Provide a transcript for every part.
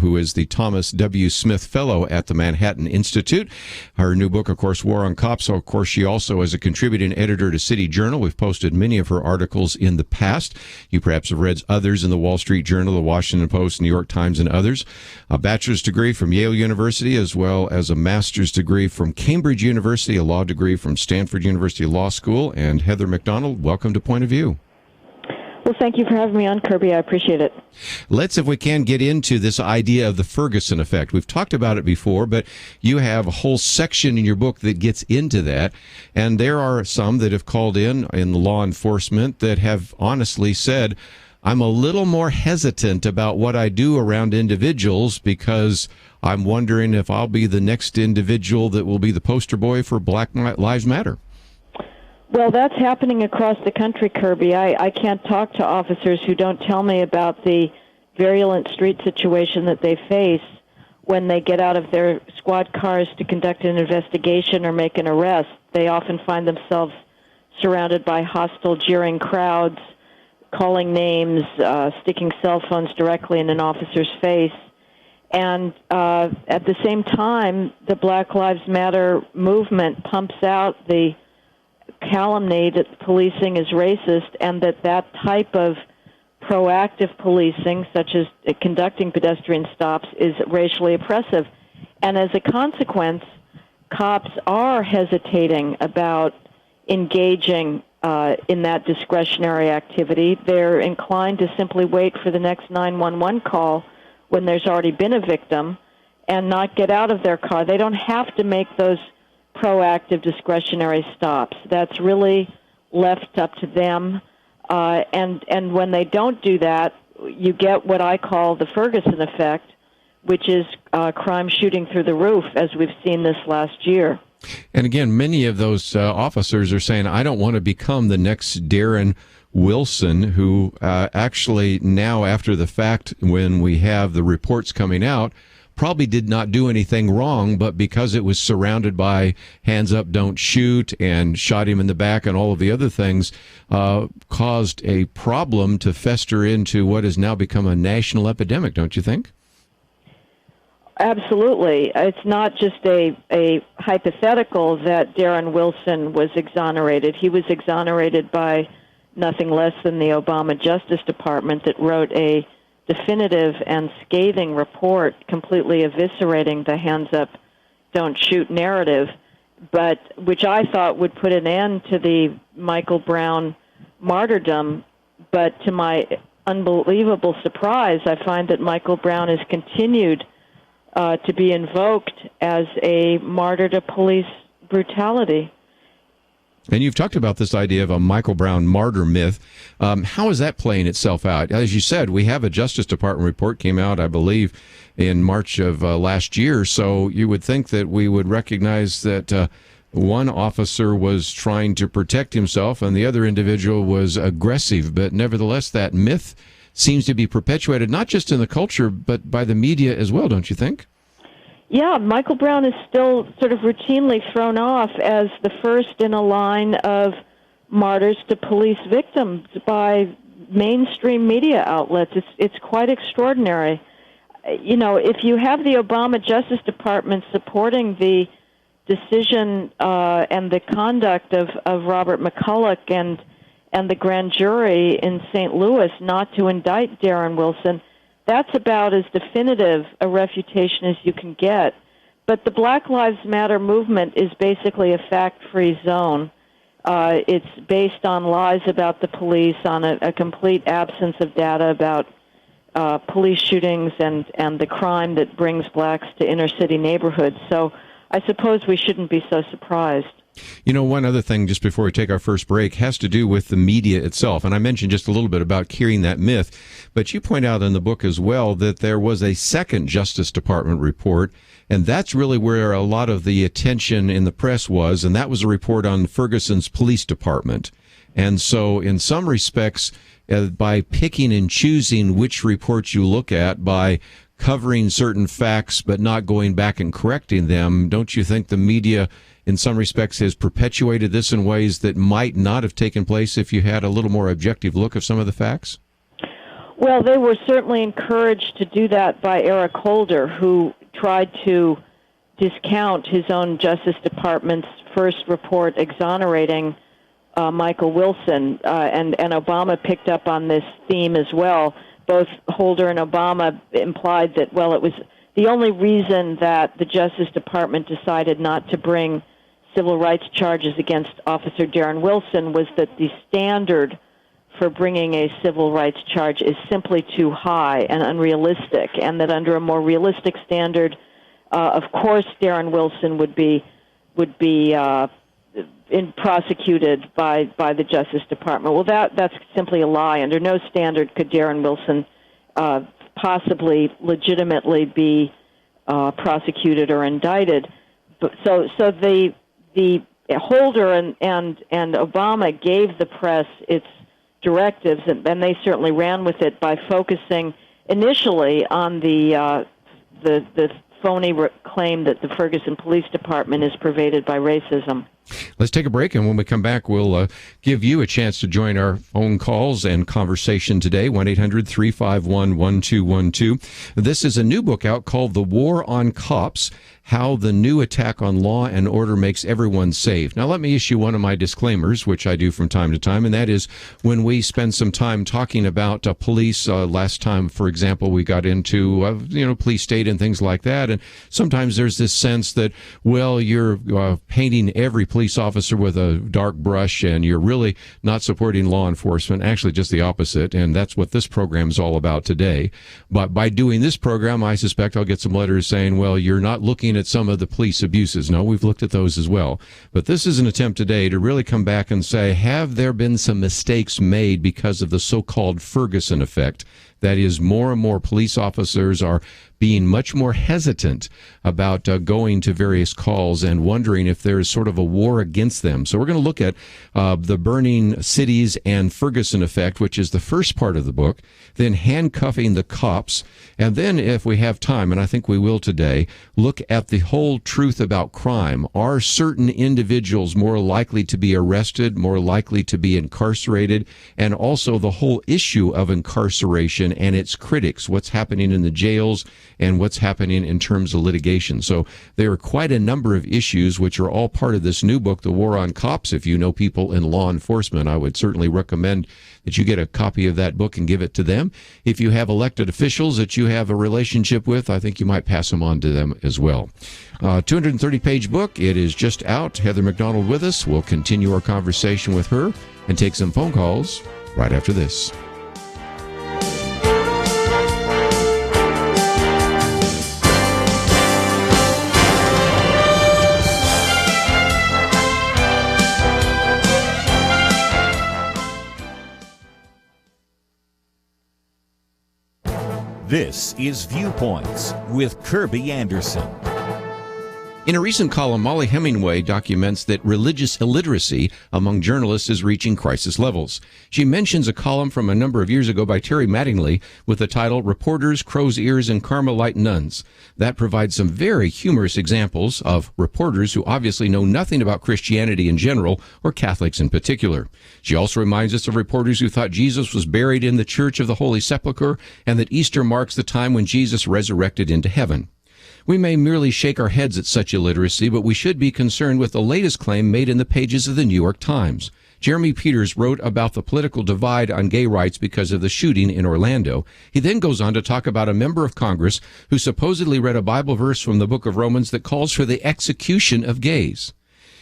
who is the Thomas W. Smith Fellow at the Manhattan Institute. Her new book, of course, War on Cops. So, of course, she also is a contributing editor to City Journal. We've posted many of her articles in the past. You perhaps have read others in the Wall Street Journal, the Washington Post, New York Times, and others. A bachelor's degree from Yale University, as well as a master's degree from Cambridge University, a law degree from Stanford University Law School. And Heather McDonald, welcome to Point of View. Well, thank you for having me on, Kerby. I appreciate it. Let's, if we can, get into this idea of the Ferguson effect. We've talked about it before, but you have a whole section in your book that gets into that. And there are some that have called in law enforcement that have honestly said, I'm a little more hesitant about what I do around individuals because I'm wondering if I'll be the next individual that will be the poster boy for Black Lives Matter. Well, that's happening across the country, Kerby. I can't talk to officers who don't tell me about the virulent street situation that they face when they get out of their squad cars to conduct an investigation or make an arrest. They often find themselves surrounded by hostile, jeering crowds, calling names, sticking cell phones directly in an officer's face. And at the same time, the Black Lives Matter movement pumps out the calumny that policing is racist and that type of proactive policing, such as conducting pedestrian stops, is racially oppressive. And as a consequence, cops are hesitating about engaging in that discretionary activity. They're inclined to simply wait for the next 911 call when there's already been a victim and not get out of their car. They don't have to make those proactive discretionary stops. That's really left up to them. And when they don't do that, you get what I call the Ferguson effect, which is crime shooting through the roof, as we've seen this last year. And again, many of those officers are saying, I don't want to become the next Darren Wilson, who actually now, after the fact, when we have the reports coming out, probably did not do anything wrong, but because it was surrounded by hands up, don't shoot, and shot him in the back and all of the other things, caused a problem to fester into what has now become a national epidemic, don't you think? Absolutely. It's not just a hypothetical that Darren Wilson was exonerated. He was exonerated by nothing less than the Obama Justice Department that wrote a definitive and scathing report completely eviscerating the hands up, don't shoot narrative, but which I thought would put an end to the Michael Brown martyrdom. But to my unbelievable surprise, I find that Michael Brown has continued to be invoked as a martyr to police brutality. And you've talked about this idea of a Michael Brown martyr myth. How is that playing itself out? As you said, we have a Justice Department report came out, I believe, in March of last year. So you would think that we would recognize that one officer was trying to protect himself and the other individual was aggressive. But nevertheless, that myth seems to be perpetuated, not just in the culture, but by the media as well, don't you think? Yeah, Michael Brown is still sort of routinely thrown off as the first in a line of martyrs to police victims by mainstream media outlets. It's quite extraordinary. You know, if you have the Obama Justice Department supporting the decision and the conduct of Robert McCulloch and the grand jury in St. Louis not to indict Darren Wilson, that's about as definitive a refutation as you can get. But the Black Lives Matter movement is basically a fact-free zone. It's based on lies about the police, on a complete absence of data about police shootings and the crime that brings blacks to inner-city neighborhoods. So I suppose we shouldn't be so surprised. You know, one other thing, just before we take our first break, has to do with the media itself. And I mentioned just a little bit about curing that myth. But you point out in the book as well that there was a second Justice Department report, and that's really where a lot of the attention in the press was, and that was a report on Ferguson's police department. And so in some respects, by picking and choosing which reports you look at, by covering certain facts but not going back and correcting them, don't you think the media in some respects has perpetuated this in ways that might not have taken place if you had a little more objective look of some of the facts? Well, they were certainly encouraged to do that by Eric Holder, who tried to discount his own Justice Department's first report exonerating Michael Wilson, and Obama picked up on this theme as well. Both Holder and Obama implied that, well, it was the only reason that the Justice Department decided not to bring civil rights charges against Officer Darren Wilson was that the standard for bringing a civil rights charge is simply too high and unrealistic, and that under a more realistic standard, of course, Darren Wilson would be prosecuted by the Justice Department. Well, that's simply a lie. Under no standard could Darren Wilson possibly legitimately be prosecuted or indicted. So the Holder and Obama gave the press its directives, and they certainly ran with it by focusing initially on the phony claim that the Ferguson Police Department is pervaded by racism. Let's take a break, and when we come back, we'll give you a chance to join our phone calls and conversation today, 1-800-351-1212. This is a new book out called The War on Cops, How the New Attack on Law and Order Makes Everyone Safe. Now, let me issue one of my disclaimers, which I do from time to time, and that is when we spend some time talking about police. Last time, for example, we got into, police state and things like that, and sometimes there's this sense that, well, you're painting every police officer with a dark brush, and you're really not supporting law enforcement. Actually, just the opposite, and that's what this program is all about today. But by doing this program, I suspect I'll get some letters saying, well, you're not looking at some of the police abuses. No, we've looked at those as well. But this is an attempt today to really come back and say, have there been some mistakes made because of the so-called Ferguson effect? That is, more and more police officers are being much more hesitant about going to various calls and wondering if there is sort of a war against them. So we're going to look at the burning cities and Ferguson effect, which is the first part of the book, then handcuffing the cops, and then, if we have time, and I think we will today, look at the whole truth about crime. Are certain individuals more likely to be arrested, more likely to be incarcerated, and also the whole issue of incarceration and its critics, what's happening in the jails and what's happening in terms of litigation. So there are quite a number of issues which are all part of this new book, The War on Cops. If you know people in law enforcement, I would certainly recommend that you get a copy of that book and give it to them. If you have elected officials that you have a relationship with, I think you might pass them on to them as well. 230-page book. It is just out. Heather McDonald with us. We'll continue our conversation with her and take some phone calls right after this. This is Viewpoints with Kerby Anderson. In a recent column, Molly Hemingway documents that religious illiteracy among journalists is reaching crisis levels. She mentions a column from a number of years ago by Terry Mattingly with the title Reporters, Crow's Ears, and Carmelite Nuns. That provides some very humorous examples of reporters who obviously know nothing about Christianity in general or Catholics in particular. She also reminds us of reporters who thought Jesus was buried in the Church of the Holy Sepulchre and that Easter marks the time when Jesus resurrected into heaven. We may merely shake our heads at such illiteracy, but we should be concerned with the latest claim made in the pages of the New York Times. Jeremy Peters wrote about the political divide on gay rights because of the shooting in Orlando. He then goes on to talk about a member of Congress who supposedly read a Bible verse from the book of Romans that calls for the execution of gays.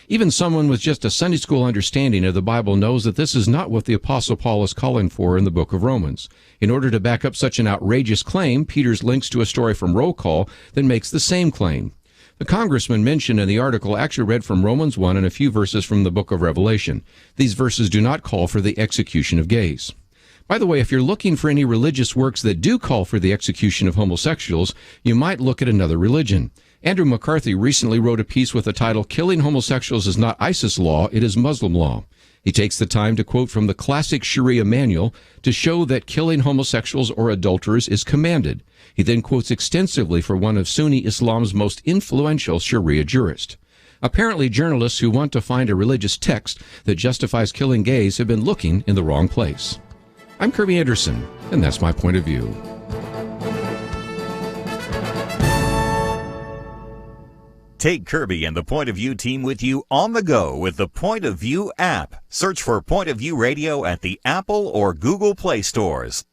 Even someone with just a Sunday school understanding of the Bible knows that this is not what the Apostle Paul is calling for in the book of Romans. In order to back up such an outrageous claim, Peters links to a story from Roll Call that makes the same claim. The congressman mentioned in the article actually read from Romans 1 and a few verses from the book of Revelation. These verses do not call for the execution of gays. By the way, if you're looking for any religious works that do call for the execution of homosexuals, you might look at another religion. Andrew McCarthy recently wrote a piece with the title, Killing Homosexuals is Not ISIS Law, It is Muslim Law. He takes the time to quote from the classic Sharia manual to show that killing homosexuals or adulterers is commanded. He then quotes extensively for one of Sunni Islam's most influential Sharia jurists. Apparently, journalists who want to find a religious text that justifies killing gays have been looking in the wrong place. I'm Kerby Anderson, And that's my point of view. Take Kerby and the Point of View team with you on the go with the Point of View app. Search for Point of View Radio at the Apple or Google Play stores.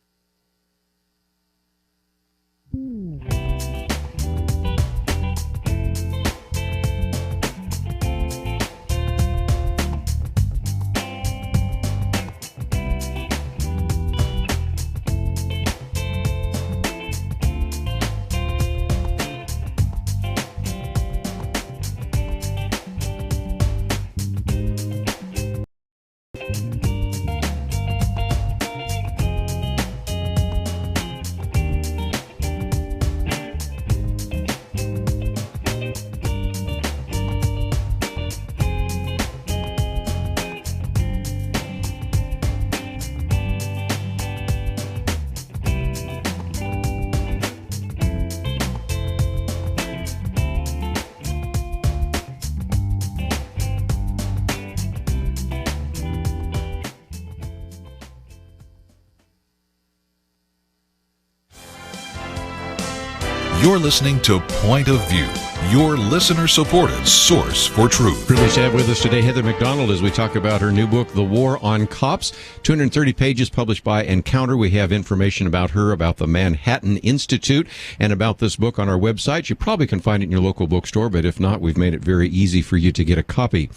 You're listening to Point of View, your listener-supported source for truth. Privileged to have with us today Heather McDonald as we talk about her new book, The War on Cops, 230 pages published by Encounter. We have information about her, about the Manhattan Institute, and about this book on our website. You probably can find it in your local bookstore, but if not, we've made it very easy for you to get a copy.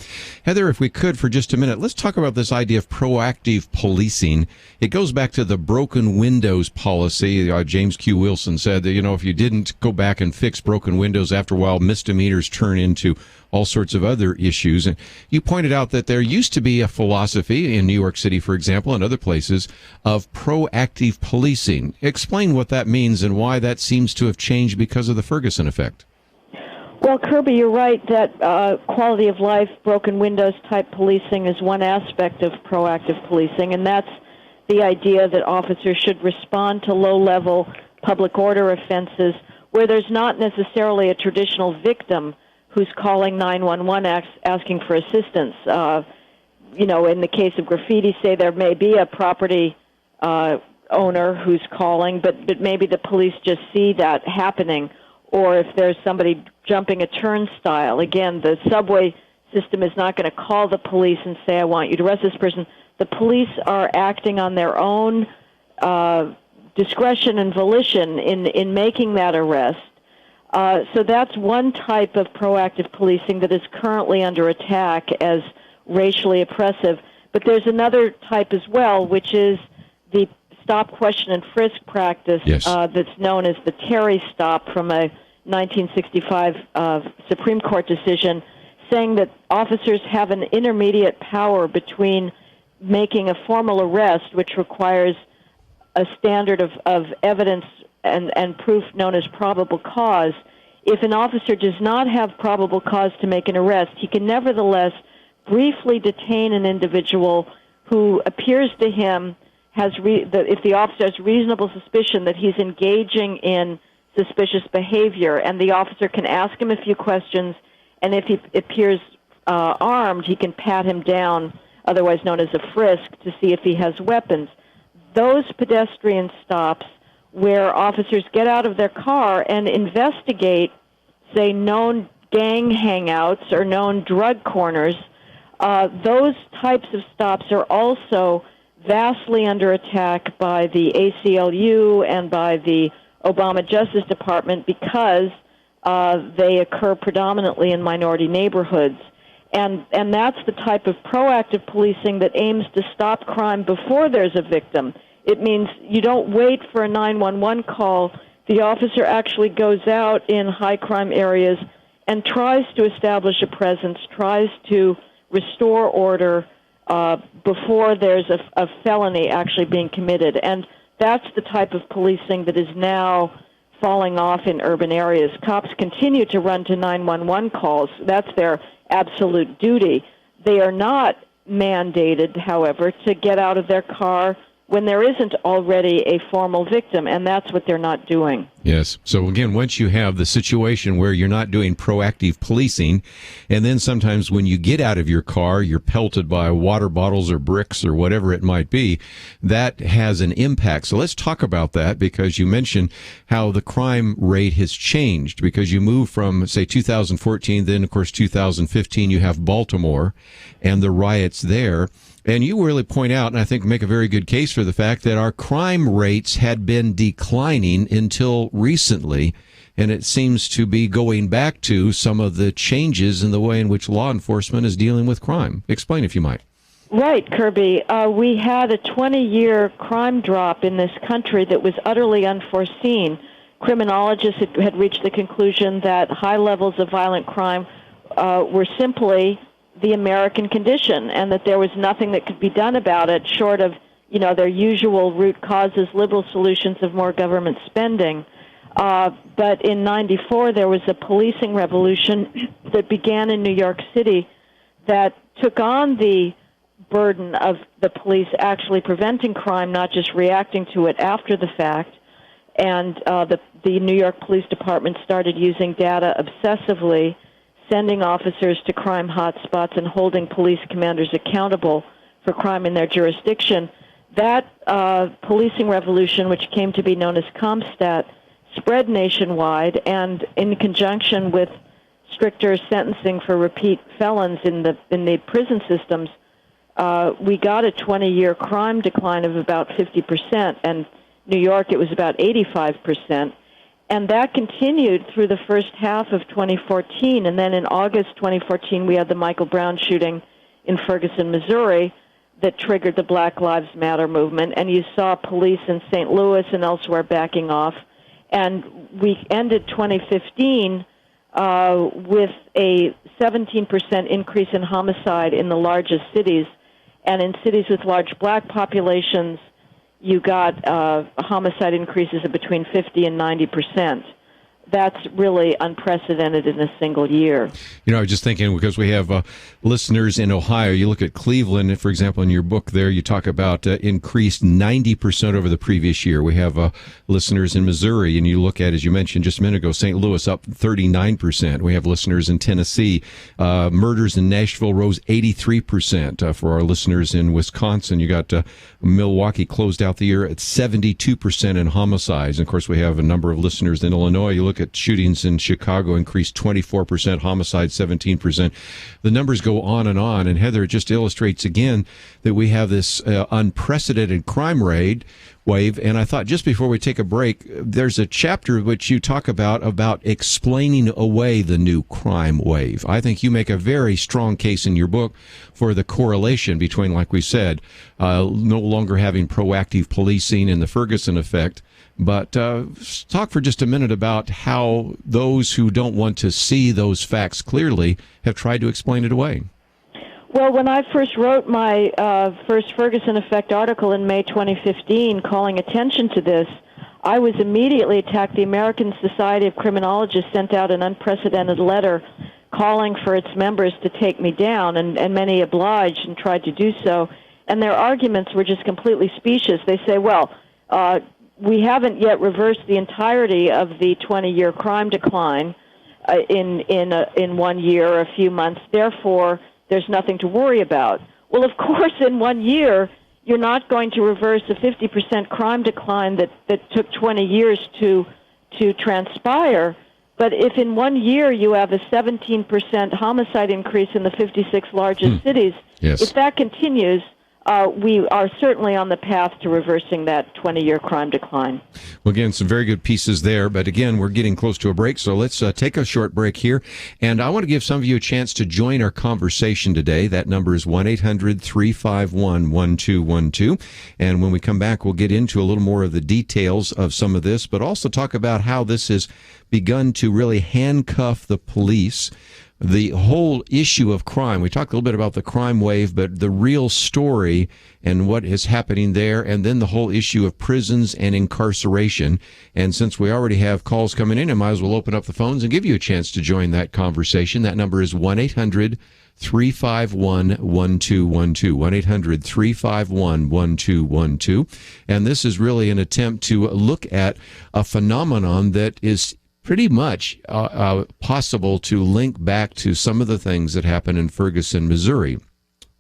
Heather, if we could for just a minute, let's talk about this idea of proactive policing. It goes back to the broken windows policy. James Q. Wilson said that, if you didn't go back and fix broken windows, after a while, misdemeanors turn into all sorts of other issues. And you pointed out that there used to be a philosophy in New York City, for example, and other places, of proactive policing. Explain what that means and why that seems to have changed because of the Ferguson effect. Well, Kerby, you're right that quality of life, broken windows type policing is one aspect of proactive policing, and that's the idea that officers should respond to low-level public order offenses where there's not necessarily a traditional victim who's calling 911 asking for assistance. In the case of graffiti, say there may be a property owner who's calling, but maybe the police just see that happening. Or if there's somebody jumping a turnstile, again, the subway system is not going to call the police and say, I want you to arrest this person. The police are acting on their own discretion and volition in making that arrest. So that's one type of proactive policing that is currently under attack as racially oppressive. But there's another type as well, which is the stop, question, and frisk practice. Yes. That's known as the Terry stop from a 1965 Supreme Court decision, saying that officers have an intermediate power between making a formal arrest, which requires a standard of evidence and proof known as probable cause. If an officer does not have probable cause to make an arrest, he can nevertheless briefly detain an individual who appears to him if the officer has reasonable suspicion that he's engaging in suspicious behavior, and the officer can ask him a few questions, and if he appears armed, he can pat him down, otherwise known as a frisk, to see if he has weapons. Those pedestrian stops where officers get out of their car and investigate, say, known gang hangouts or known drug corners, those types of stops are also vastly under attack by the ACLU and by the Obama Justice Department because they occur predominantly in minority neighborhoods. And that's the type of proactive policing that aims to stop crime before there's a victim. It means you don't wait for a 911 call. The officer actually goes out in high-crime areas and tries to establish a presence, tries to restore order before there's a felony actually being committed. And that's the type of policing that is now falling off in urban areas. Cops continue to run to 911 calls. That's their absolute duty. They are not mandated, however, to get out of their car when there isn't already a formal victim, and that's what they're not doing. Yes. So again, once you have the situation where you're not doing proactive policing, and then sometimes when you get out of your car, you're pelted by water bottles or bricks or whatever it might be, that has an impact. So let's talk about that, because you mentioned how the crime rate has changed, because you move from, say, 2014, then of course 2015, you have Baltimore and the riots there. And you really point out, and I think make a very good case for the fact that our crime rates had been declining until recently, and it seems to be going back to some of the changes in the way in which law enforcement is dealing with crime. Explain, if you might. Right, Kerby. We had a 20-year crime drop in this country that was utterly unforeseen. Criminologists had reached the conclusion that high levels of violent crime were simply the American condition, and that there was nothing that could be done about it short of, their usual root causes, liberal solutions of more government spending. But in '94, there was a policing revolution that began in New York City that took on the burden of the police actually preventing crime, not just reacting to it after the fact. And the New York Police Department started using data obsessively, sending officers to crime hotspots and holding police commanders accountable for crime in their jurisdiction. That policing revolution, which came to be known as CompStat, spread nationwide, and in conjunction with stricter sentencing for repeat felons in the prison systems, we got a 20-year crime decline of about 50%, and New York it was about 85%. And that continued through the first half of 2014. And then in August 2014, we had the Michael Brown shooting in Ferguson, Missouri, that triggered the Black Lives Matter movement. And you saw police in St. Louis and elsewhere backing off. And we ended 2015 with a 17% increase in homicide in the largest cities. And in cities with large black populations, you got homicide increases of between 50 and 90%. That's really unprecedented in a single year. I was just thinking, because we have listeners in Ohio. You look at Cleveland, for example, in your book there, you talk about increased 90% over the previous year. We have listeners in Missouri, and you look at, as you mentioned just a minute ago, St. Louis up 39%. We have listeners in Tennessee. Murders in Nashville rose 83%. For our listeners in Wisconsin, you got Milwaukee closed out the year at 72% in homicides. And of course, we have a number of listeners in Illinois. You look at shootings in Chicago, increased 24%, homicide 17%. The numbers go on. And Heather, it just illustrates again that we have this unprecedented crime rate wave. And I thought, just before we take a break, there's a chapter which you talk about explaining away the new crime wave. I think you make a very strong case in your book for the correlation between, like we said, no longer having proactive policing and the Ferguson effect. But talk for just a minute about how those who don't want to see those facts clearly have tried to explain it away. Well, when I first wrote my first Ferguson Effect article in May 2015 calling attention to this, I was immediately attacked. The American Society of Criminologists sent out an unprecedented letter calling for its members to take me down, and many obliged and tried to do so. And their arguments were just completely specious. They say, well, we haven't yet reversed the entirety of the 20-year crime decline in 1 year or a few months. Therefore, there's nothing to worry about. Well, of course, in 1 year, you're not going to reverse a 50% crime decline that took 20 years to transpire. But if in 1 year you have a 17% homicide increase in the 56 largest cities, yes, if that continues, we are certainly on the path to reversing that 20-year crime decline. Well, again, some very good pieces there. But again, we're getting close to a break, so let's take a short break here. And I want to give some of you a chance to join our conversation today. That number is 1-800-351-1212. And when we come back, we'll get into a little more of the details of some of this, but also talk about how this has begun to really handcuff the police the whole issue of crime. We talked a little bit about the crime wave, but the real story and what is happening there, and then the whole issue of prisons and incarceration. And since we already have calls coming in, I might as well open up the phones and give you a chance to join that conversation. That number is 1-800-351-1212, 1-800-351-1212. And this is really an attempt to look at a phenomenon that is pretty much possible to link back to some of the things that happened in Ferguson, Missouri.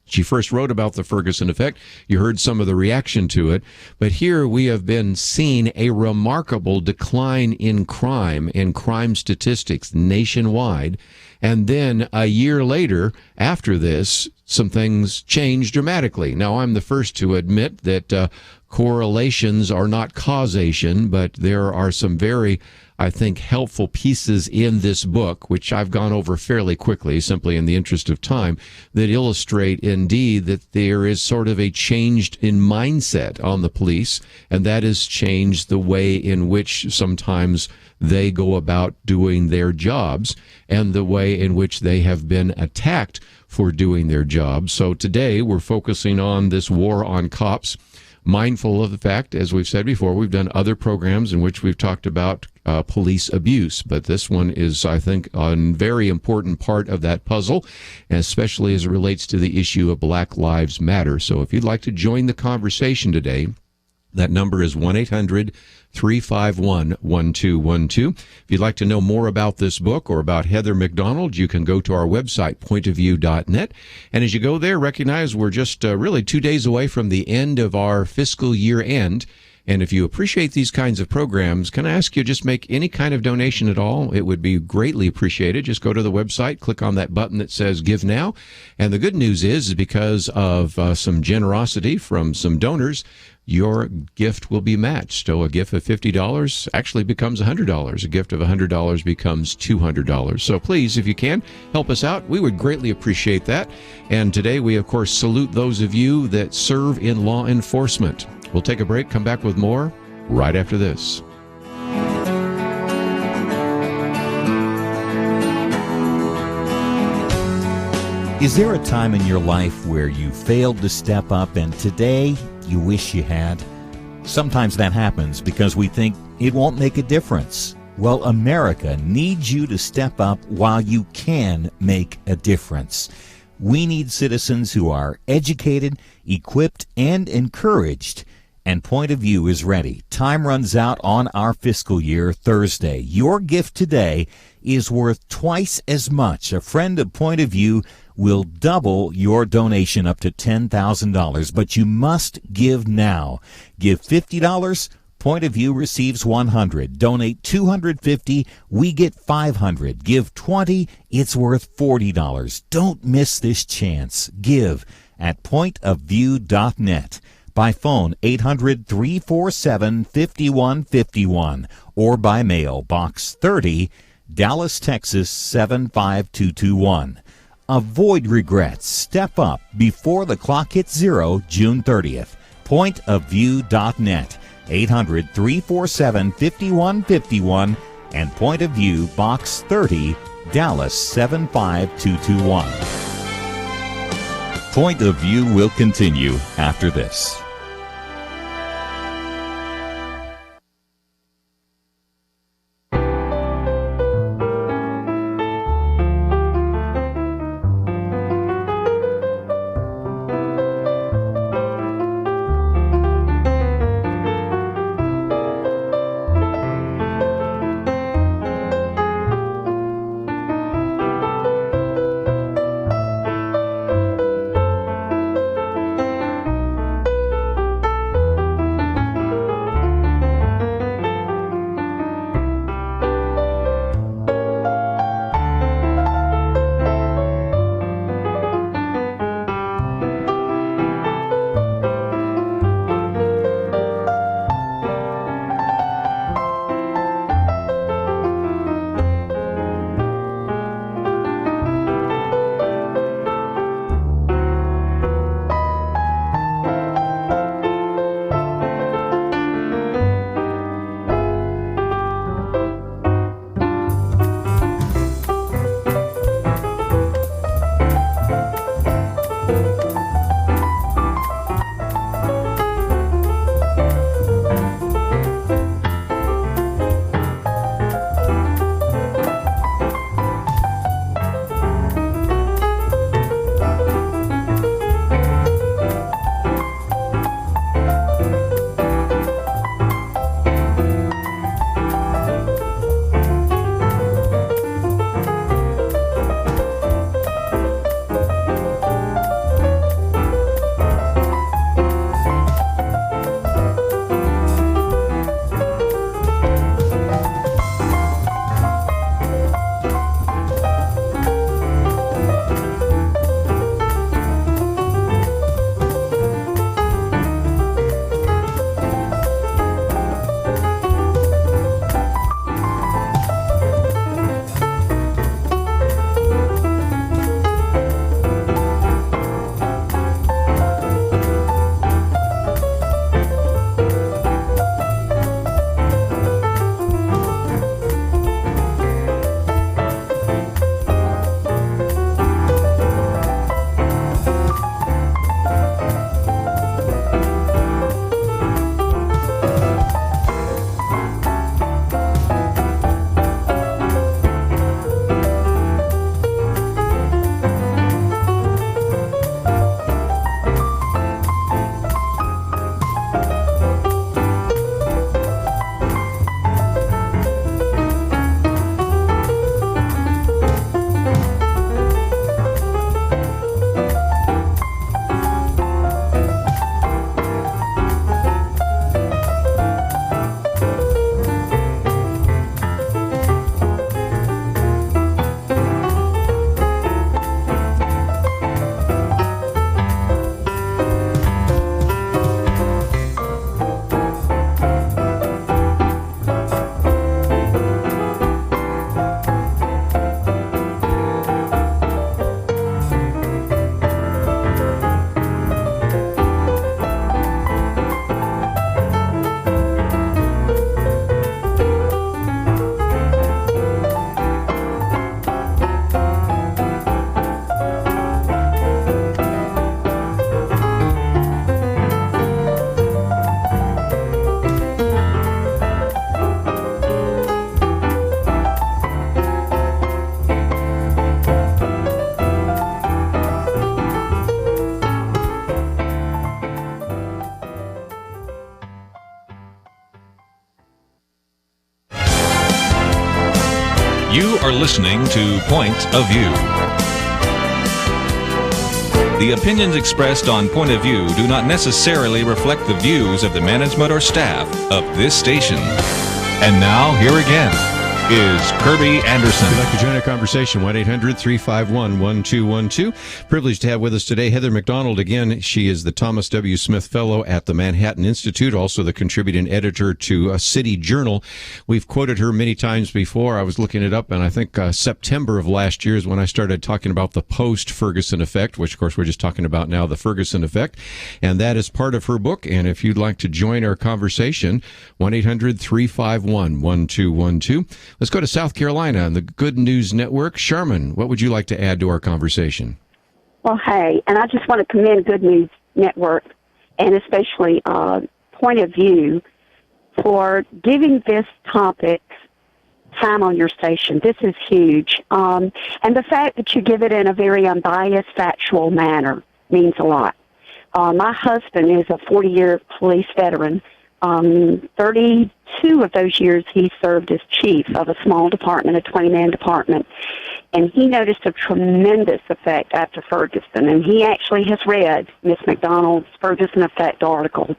She first wrote about the Ferguson effect. You heard some of the reaction to it. But here we have been seeing a remarkable decline in crime statistics nationwide. And then a year later, after this, some things changed dramatically. Now, I'm the first to admit that correlations are not causation, but there are some very, I think, helpful pieces in this book, which I've gone over fairly quickly, simply in the interest of time, that illustrate indeed that there is sort of a change in mindset on the police, and that has changed the way in which sometimes they go about doing their jobs and the way in which they have been attacked for doing their jobs. So today we're focusing on this war on cops, mindful of the fact, as we've said before, we've done other programs in which we've talked about police abuse, but this one is, I think, a very important part of that puzzle, especially as it relates to the issue of Black Lives Matter. So if you'd like to join the conversation today, that number is 1-800-351-1212. If you'd like to know more about this book or about Heather McDonald, you can go to our website, pointofview.net. And as you go there, recognize we're just really 2 days away from the end of our fiscal year end. And if you appreciate these kinds of programs, can I ask you just make any kind of donation at all? It would be greatly appreciated. Just go to the website, click on that button that says Give Now. And the good news is because of some generosity from some donors, your gift will be matched. So a gift of $50 actually becomes $100. A gift of $100 becomes $200. So please, if you can, help us out. We would greatly appreciate that. And today we, of course, salute those of you that serve in law enforcement. We'll take a break, come back with more right after this. Is there a time in your life where you failed to step up and today you wish you had? Sometimes that happens because we think it won't make a difference. Well, America needs you to step up while you can make a difference. We need citizens who are educated, equipped, and encouraged. And Point of View is ready. Time runs out on our fiscal year Thursday. Your gift today is worth twice as much. A friend of Point of View will double your donation up to $10,000, but you must give now. Give $50, Point of View receives $100. Donate $250, we get $500. Give $20, it's worth $40. Don't miss this chance. Give at pointofview.net. By phone, 800-347-5151, or by mail, Box 30, Dallas, Texas, 75221. Avoid regrets. Step up before the clock hits zero, June 30th. Pointofview.net, 800-347-5151, and Point of View, Box 30, Dallas, 75221. Point of View will continue after this. You are listening to Point of View. The opinions expressed on Point of View do not necessarily reflect the views of the management or staff of this station. And now, here again is Kerby Anderson. If you'd like to join our conversation, 1-800-351-1212. Privileged to have with us today Heather McDonald. Again, she is the Thomas W. Smith Fellow at the Manhattan Institute, also the contributing editor to City Journal. We've quoted her many times before. I was looking it up, and I think September of last year is when I started talking about the post-Ferguson effect, which, of course, we're just talking about now, the Ferguson effect. And that is part of her book. And if you'd like to join our conversation, 1-800-351-1212. Let's go to South Carolina on the Good News Network. Sharman, what would you like to add to our conversation? Well, hey, and I just want to commend Good News Network and especially Point of View for giving this topic time on your station. This is huge. And the fact that you give it in a very unbiased, factual manner means a lot. My husband is a 40-year police veteran. 32 of those years he served as chief of a small department, a 20-man department, and he noticed a tremendous effect after Ferguson, and he actually has read Miss McDonald's Ferguson Effect article.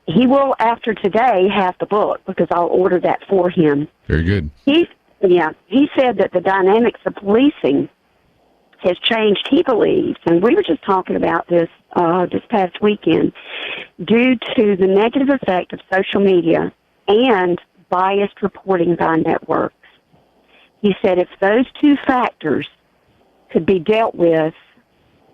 He will, after today, have the book because I'll order that for him. Very good. He said that the dynamics of policing has changed, he believes, and we were just talking about this past weekend, due to the negative effect of social media and biased reporting by networks. He said if those two factors could be dealt with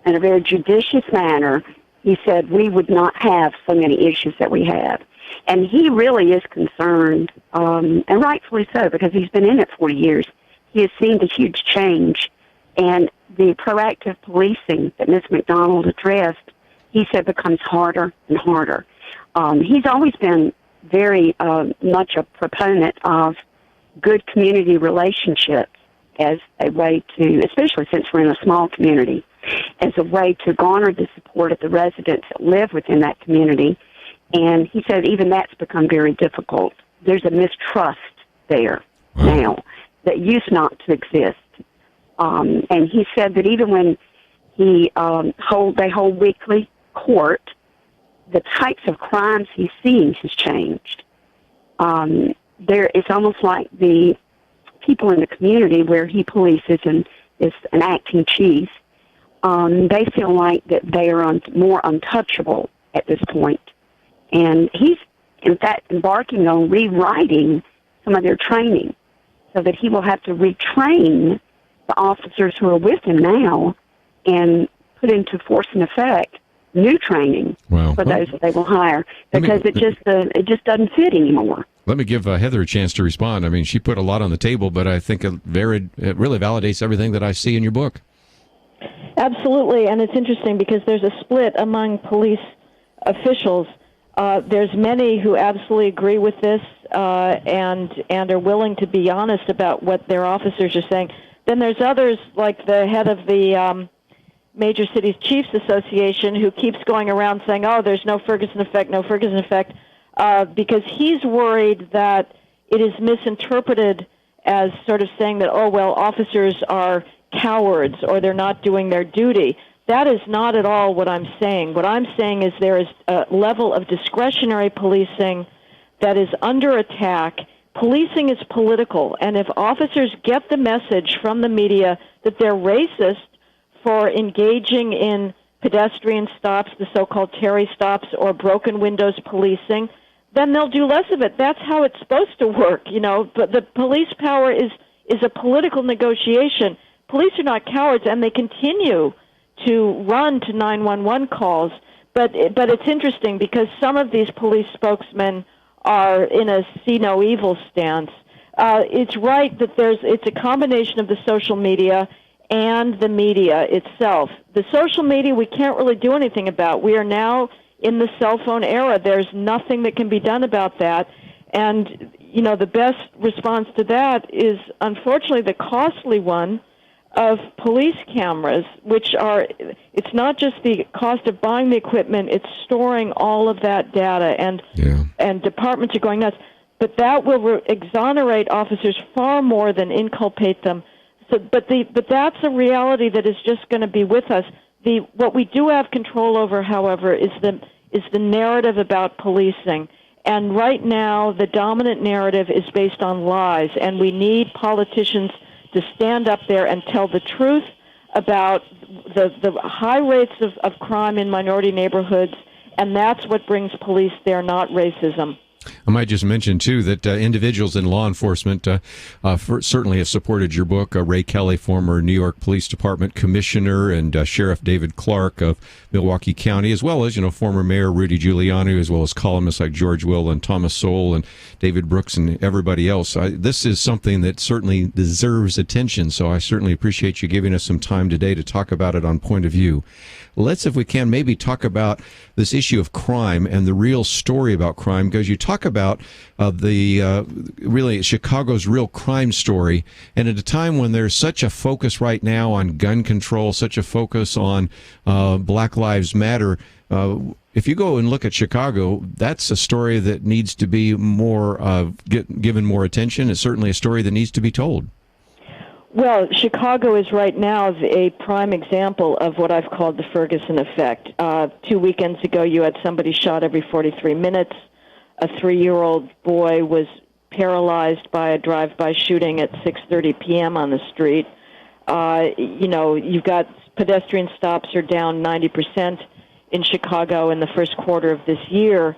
in a very judicious manner, he said we would not have so many issues that we have. And he really is concerned, and rightfully so, because he's been in it 40 years. He has seen the huge change. And the proactive policing that Ms. McDonald addressed, he said, becomes harder and harder. He's always been very much a proponent of good community relationships as a way to, especially since we're in a small community, as a way to garner the support of the residents that live within that community. And he said even that's become very difficult. There's a mistrust there now that used not to exist. And he said that even when they hold weekly court, the types of crimes he's seeing has changed. It's almost like the people in the community where he polices and is an acting chief, they feel like that they are more untouchable at this point. And he's, in fact, embarking on rewriting some of their training so that he will have to retrain the officers who are with him now and put into force and effect new training for those that they will hire because it just doesn't fit anymore. Let me give Heather a chance to respond. I mean, she put a lot on the table, but I think it really validates everything that I see in your book. Absolutely, and it's interesting because there's a split among police officials. There's many who absolutely agree with this and are willing to be honest about what their officers are saying. Then there's others, like the head of the Major Cities Chiefs Association, who keeps going around saying, oh, there's no Ferguson effect, because he's worried that it is misinterpreted as sort of saying that, oh, well, officers are cowards or they're not doing their duty. That is not at all what I'm saying. What I'm saying is there is a level of discretionary policing that is under attack. Policing is political, and if officers get the message from the media that they're racist for engaging in pedestrian stops, the so-called Terry stops, or broken windows policing, then they'll do less of it. That's how it's supposed to work, But the police power is a political negotiation. Police are not cowards, and they continue to run to 911 calls. But it's interesting because some of these police spokesmen are in a see no evil stance. It's right that it's a combination of the social media and the media itself. The social media we can't really do anything about. We are now in the cell phone era. There's nothing that can be done about that. And, the best response to that is, unfortunately, the costly one of police cameras, it's not just the cost of buying the equipment, it's storing all of that data, and departments are going nuts. but that will exonerate officers far more than inculpate them. So, but that's a reality that is just going to be with us. What we do have control over, however, is the narrative about policing. And right now, the dominant narrative is based on lies, and we need politicians to stand up there and tell the truth about the high rates of crime in minority neighborhoods, and that's what brings police there, not racism. I might just mention, too, that individuals in law enforcement certainly have supported your book. Ray Kelly, former New York Police Department Commissioner, and Sheriff David Clark of Milwaukee County, as well as, former Mayor Rudy Giuliani, as well as columnists like George Will and Thomas Sowell and David Brooks and everybody else. This is something that certainly deserves attention, so I certainly appreciate you giving us some time today to talk about it on Point of View. Let's, if we can, maybe talk about this issue of crime and the real story about crime, because you talk about really Chicago's real crime story, and at a time when there's such a focus right now on gun control, such a focus on Black Lives Matter. If you go and look at Chicago, that's a story that needs to be more given more attention. It's certainly a story that needs to be told. Well, Chicago is right now a prime example of what I've called the Ferguson effect. 2 weekends ago, you had somebody shot every 43 minutes. A 3-year-old boy was paralyzed by a drive-by shooting at 6:30 p.m. on the street. You've got pedestrian stops are down 90% in Chicago in the first quarter of this year,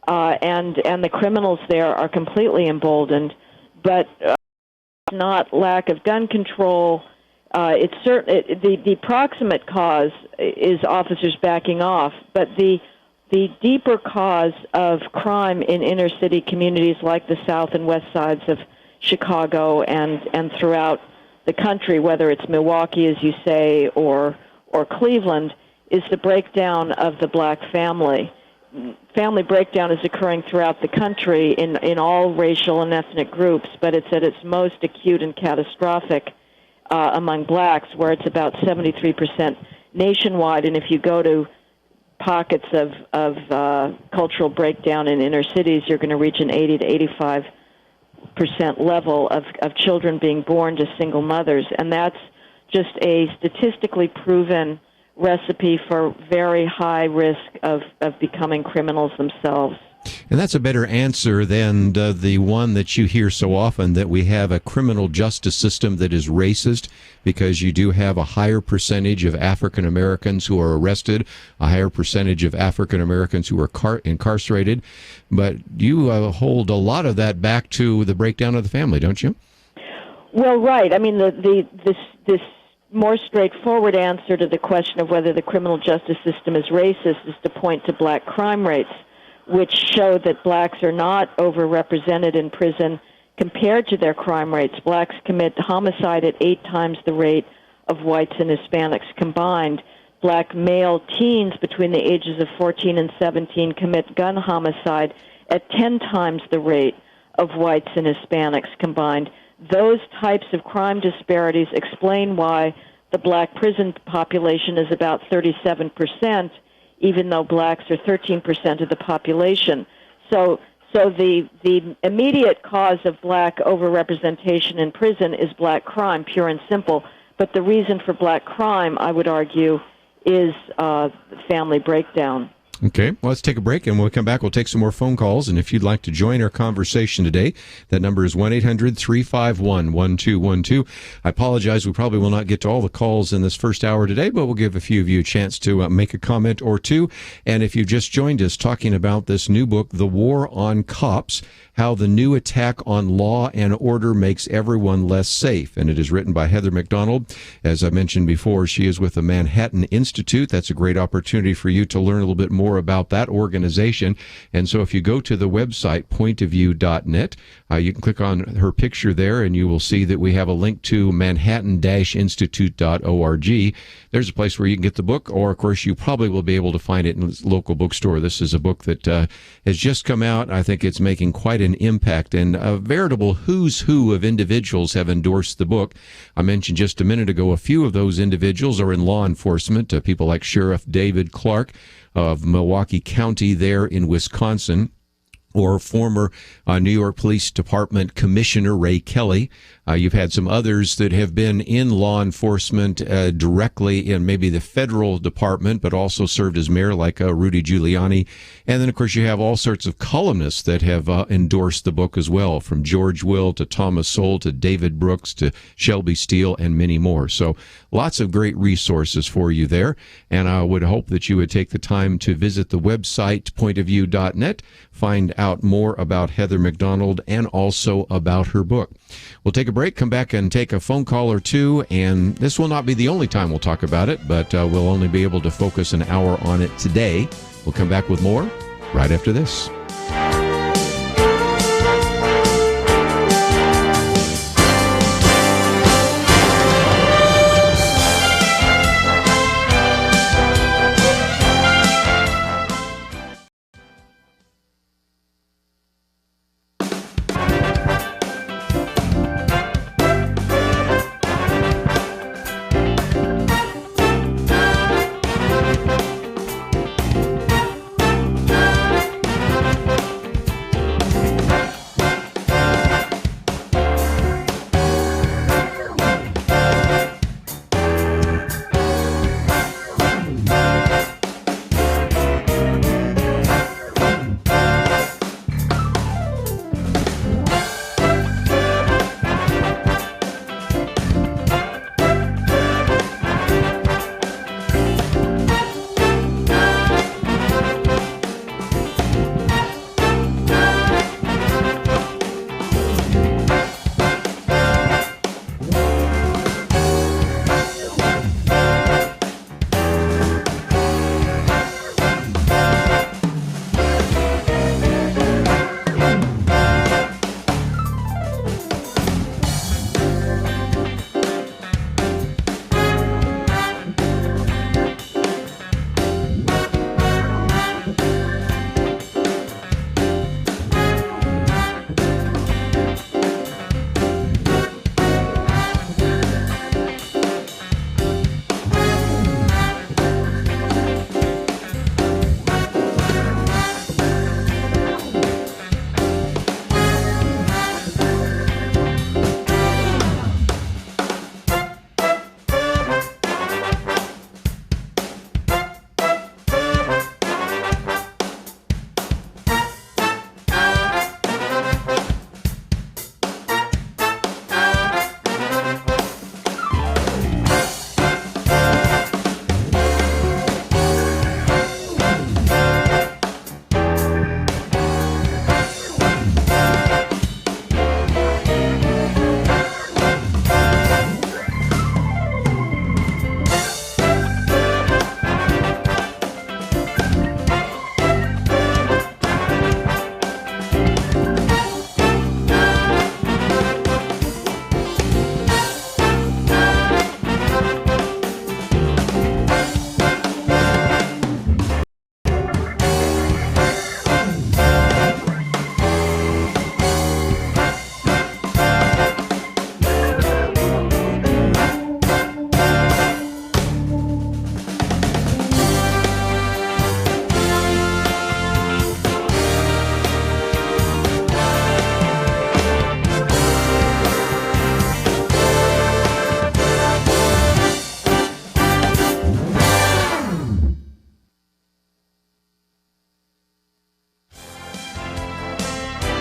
and the criminals there are completely emboldened. But not lack of gun control. The proximate cause is officers backing off, but the deeper cause of crime in inner city communities like the south and west sides of Chicago and throughout the country, whether it's Milwaukee, as you say, or Cleveland, is the breakdown of the black family. Family breakdown is occurring throughout the country in all racial and ethnic groups, but it's at its most acute and catastrophic among blacks, where it's about 73% nationwide. And if you go to pockets of cultural breakdown in inner cities, you're going to reach an 80 to 85% level of children being born to single mothers. And that's just a statistically proven recipe for very high risk of becoming criminals themselves. And that's a better answer than the one that you hear so often, that we have a criminal justice system that is racist, because you do have a higher percentage of African Americans who are arrested, a higher percentage of African Americans who are incarcerated. But you hold a lot of that back to the breakdown of the family, don't you? Well, right. I mean, this more straightforward answer to the question of whether the criminal justice system is racist is to point to black crime rates, which show that blacks are not overrepresented in prison compared to their crime rates. Blacks commit homicide at 8 times the rate of whites and Hispanics combined. Black male teens between the ages of 14 and 17 commit gun homicide at 10 times the rate of whites and Hispanics combined. Those types of crime disparities explain why the black prison population is about 37%, even though blacks are 13% of the population. So the immediate cause of black overrepresentation in prison is black crime, pure and simple. But the reason for black crime, I would argue, is family breakdown. Okay, well, let's take a break, and when we come back, we'll take some more phone calls. And if you'd like to join our conversation today, that number is 1-800-351-1212. I apologize, we probably will not get to all the calls in this first hour today, but we'll give a few of you a chance to make a comment or two. And if you've just joined us, talking about this new book, The War on Cops, How the New Attack on Law and Order Makes Everyone Less Safe. And it is written by Heather McDonald. As I mentioned before, she is with the Manhattan Institute. That's a great opportunity for you to learn a little bit more about that organization. And so if you go to the website, pointofview.net, you can click on her picture there, and you will see that we have a link to manhattan-institute.org. There's a place where you can get the book, or, of course, you probably will be able to find it in a local bookstore. This is a book that has just come out. I think it's making quite an impact, and a veritable who's who of individuals have endorsed the book. I mentioned just a minute ago, a few of those individuals are in law enforcement, people like Sheriff David Clark of Milwaukee County there in Wisconsin. or former New York Police Department Commissioner Ray Kelly. You've had some others that have been in law enforcement directly in maybe the federal department, but also served as mayor, like Rudy Giuliani. And then, of course, you have all sorts of columnists that have endorsed the book as well, from George Will to Thomas Sowell to David Brooks to Shelby Steele and many more. So lots of great resources for you there. And I would hope that you would take the time to visit the website, pointofview.net, find out more about Heather McDonald and also about her book. We'll take a break, come back and take a phone call or two, and this will not be the only time we'll talk about it, but we'll only be able to focus an hour on it today. We'll come back with more right after this.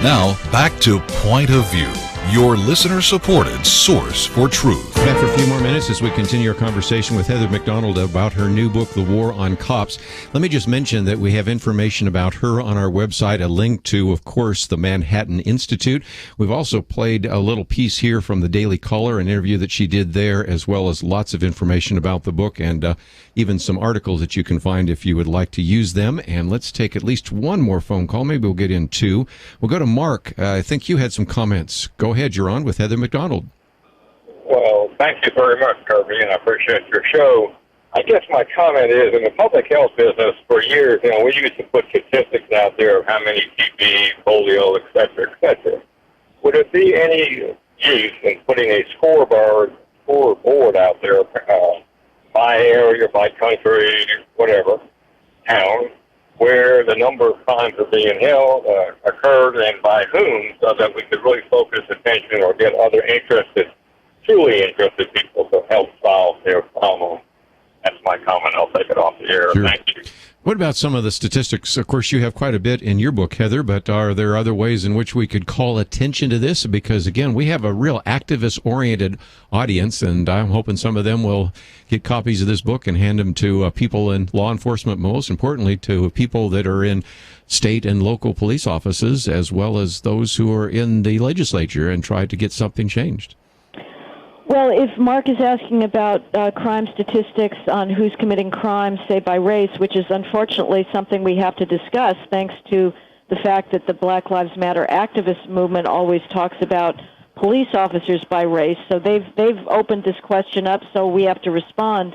Now, back to Point of View, your listener-supported source for truth. Back for a few more minutes as we continue our conversation with Heather McDonald about her new book, The War on Cops. Let me just mention that we have information about her on our website, a link to, of course, the Manhattan Institute. We've also played a little piece here from the Daily Caller, an interview that she did there, as well as lots of information about the book and even some articles that you can find if you would like to use them. And let's take at least one more phone call. Maybe we'll get in two. We'll go to Mark. I think you had some comments. Go ahead. You're on with Heather McDonald. Well, thank you very much, Kerby, and I appreciate your show. I guess my comment is, in the public health business, for years, we used to put statistics out there of how many TB, polio, et cetera. Would it be any use in putting a scoreboard out there, by area, by country, whatever, town, where the number of crimes are being held, occurred, and by whom, so that we could really focus attention or get other truly interested people to help solve their problem. That's my comment. I'll take it off the air. Sure. Thank you. What about some of the statistics? Of course, you have quite a bit in your book, Heather, but are there other ways in which we could call attention to this? Because, again, we have a real activist-oriented audience, and I'm hoping some of them will get copies of this book and hand them to people in law enforcement, most importantly, to people that are in state and local police offices, as well as those who are in the legislature, and try to get something changed. Well, if Mark is asking about crime statistics on who's committing crimes, say, by race, which is unfortunately something we have to discuss thanks to the fact that the Black Lives Matter activist movement always talks about police officers by race, so they've opened this question up, so we have to respond.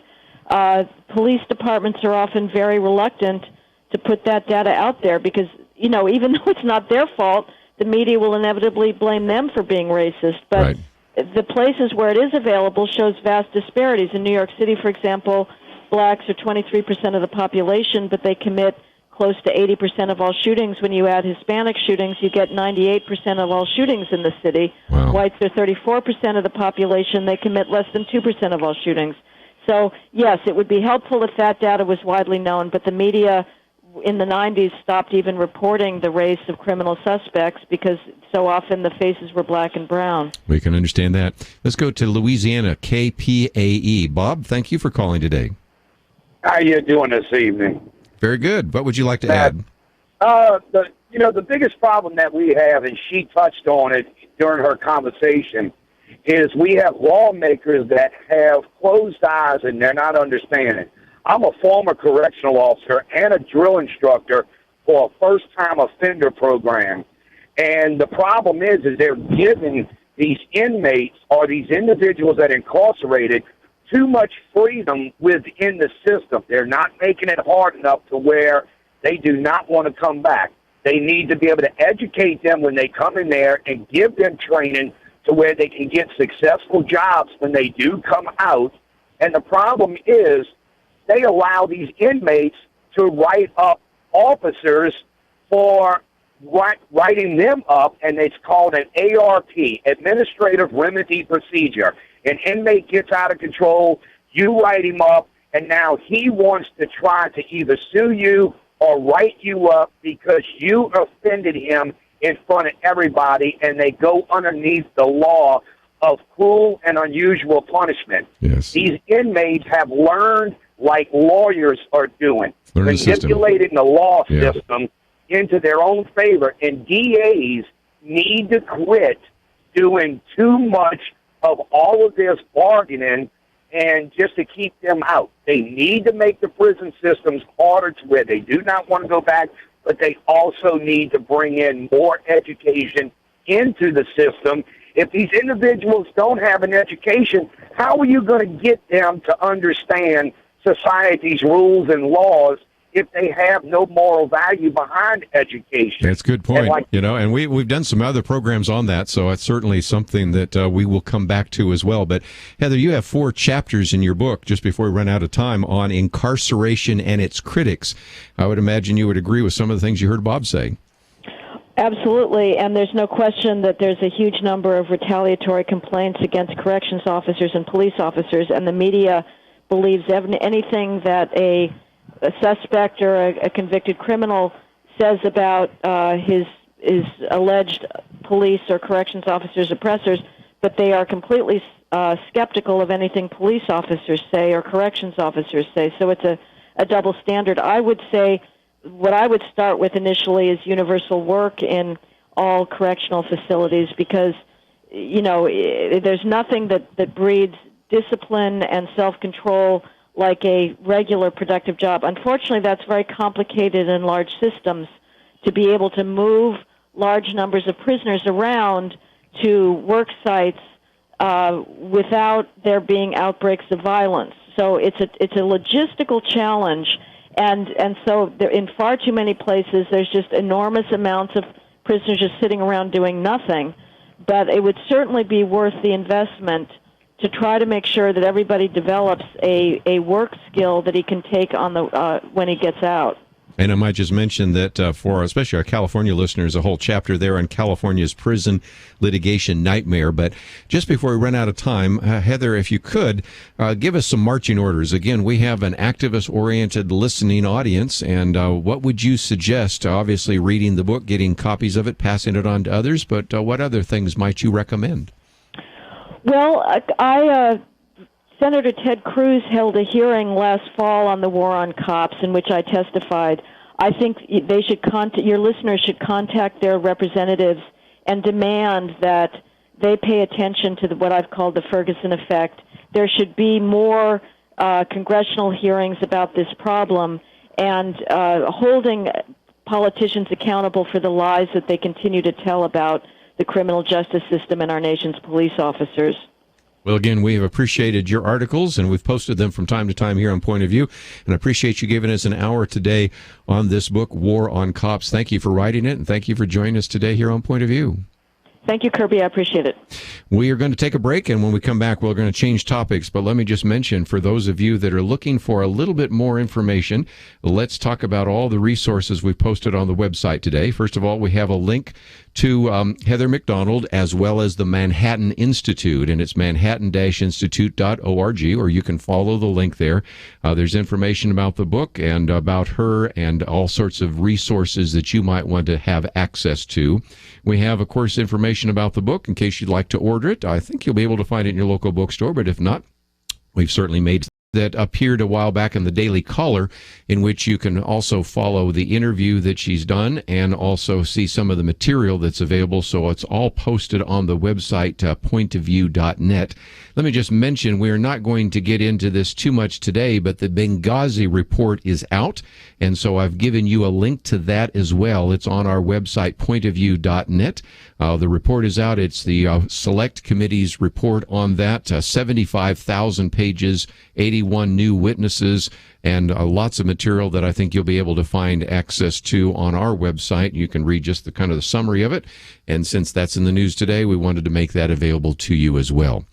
Police departments are often very reluctant to put that data out there because, even though it's not their fault, the media will inevitably blame them for being racist. But right. The places where it is available shows vast disparities. In New York City, for example, blacks are 23% of the population, but they commit close to 80% of all shootings. When you add Hispanic shootings, you get 98% of all shootings in the city. Wow. Whites are 34% of the population. They commit less than 2% of all shootings. So, yes, it would be helpful if that data was widely known, but the media in the 90s stopped even reporting the race of criminal suspects because so often the faces were black and brown. We can understand that. Let's go to Louisiana, KPAE. Bob, thank you for calling today. How you doing this evening? Very good. What would you like to add? The biggest problem that we have, and she touched on it during her conversation, is we have lawmakers that have closed eyes and they're not understanding. I'm a former correctional officer and a drill instructor for a first-time offender program. And the problem is they're giving these inmates or these individuals that are incarcerated too much freedom within the system. They're not making it hard enough to where they do not want to come back. They need to be able to educate them when they come in there and give them training to where they can get successful jobs when they do come out. And the problem is they allow these inmates to write up officers for writing them up, and it's called an ARP, Administrative Remedy Procedure. An inmate gets out of control, you write him up, and now he wants to try to either sue you or write you up because you offended him in front of everybody, and they go underneath the law of cruel and unusual punishment. Yes. These inmates have learned, like lawyers are doing, manipulating the law system into their own favor, and DAs need to quit doing too much of all of this bargaining and just to keep them out. They need to make the prison systems harder to where they do not want to go back, but they also need to bring in more education into the system. If these individuals don't have an education, how are you going to get them to understand society's rules and laws if they have no moral value behind education? That's a good point. And we've done some other programs on that, so it's certainly something that we will come back to as well. But Heather, you have 4 chapters in your book, just before we run out of time, on incarceration and its critics. I would imagine you would agree with some of the things you heard Bob say. Absolutely, and there's no question that there's a huge number of retaliatory complaints against corrections officers and police officers, and the media believes anything that a suspect or a convicted criminal says about his alleged police or corrections officers' oppressors, but they are completely skeptical of anything police officers say or corrections officers say. So it's a double standard. I would say what I would start with initially is universal work in all correctional facilities because, there's nothing that breeds discipline and self-control like a regular productive job. Unfortunately, that's very complicated in large systems to be able to move large numbers of prisoners around to work sites without there being outbreaks of violence. So it's a logistical challenge, and so there, in far too many places there's just enormous amounts of prisoners just sitting around doing nothing. But it would certainly be worth the investment to try to make sure that everybody develops a work skill that he can take on when he gets out. And I might just mention that for especially our California listeners, a whole chapter there on California's prison litigation nightmare. But just before we run out of time, Heather, if you could, give us some marching orders. Again, we have an activist-oriented listening audience, and what would you suggest? Obviously, reading the book, getting copies of it, passing it on to others, but what other things might you recommend? Well, Senator Ted Cruz held a hearing last fall on the war on cops in which I testified. I think they should your listeners should contact their representatives and demand that they pay attention to what I've called the Ferguson effect. There should be more congressional hearings about this problem and holding politicians accountable for the lies that they continue to tell about the criminal justice system and our nation's police officers. Well, again, we have appreciated your articles, and we've posted them from time to time here on Point of View, and I appreciate you giving us an hour today on this book, War on Cops. Thank you for writing it, and thank you for joining us today here on Point of View. Thank you, Kerby. I appreciate it. We are going to take a break, and when we come back, we're going to change topics. But let me just mention, for those of you that are looking for a little bit more information, let's talk about all the resources we've posted on the website today. First of all, we have a link to Heather McDonald as well as the Manhattan Institute, and it's manhattan-institute.org, or you can follow the link there. There's information about the book and about her and all sorts of resources that you might want to have access to. We have, of course, information about the book in case you'd like to order it. I think you'll be able to find it in your local bookstore, but if not, we've certainly made that appeared a while back in the Daily Caller, in which you can also follow the interview that she's done and also see some of the material that's available. So it's all posted on the website, pointofview.net. Let me just mention, we are not going to get into this too much today, but the Benghazi report is out, and so I've given you a link to that as well. It's on our website, pointofview.net. The report is out. It's the Select Committee's report on that, 75,000 pages, 81 new witnesses, and lots of material that I think you'll be able to find access to on our website. You can read just the kind of the summary of it, and since that's in the news today, we wanted to make that available to you as well.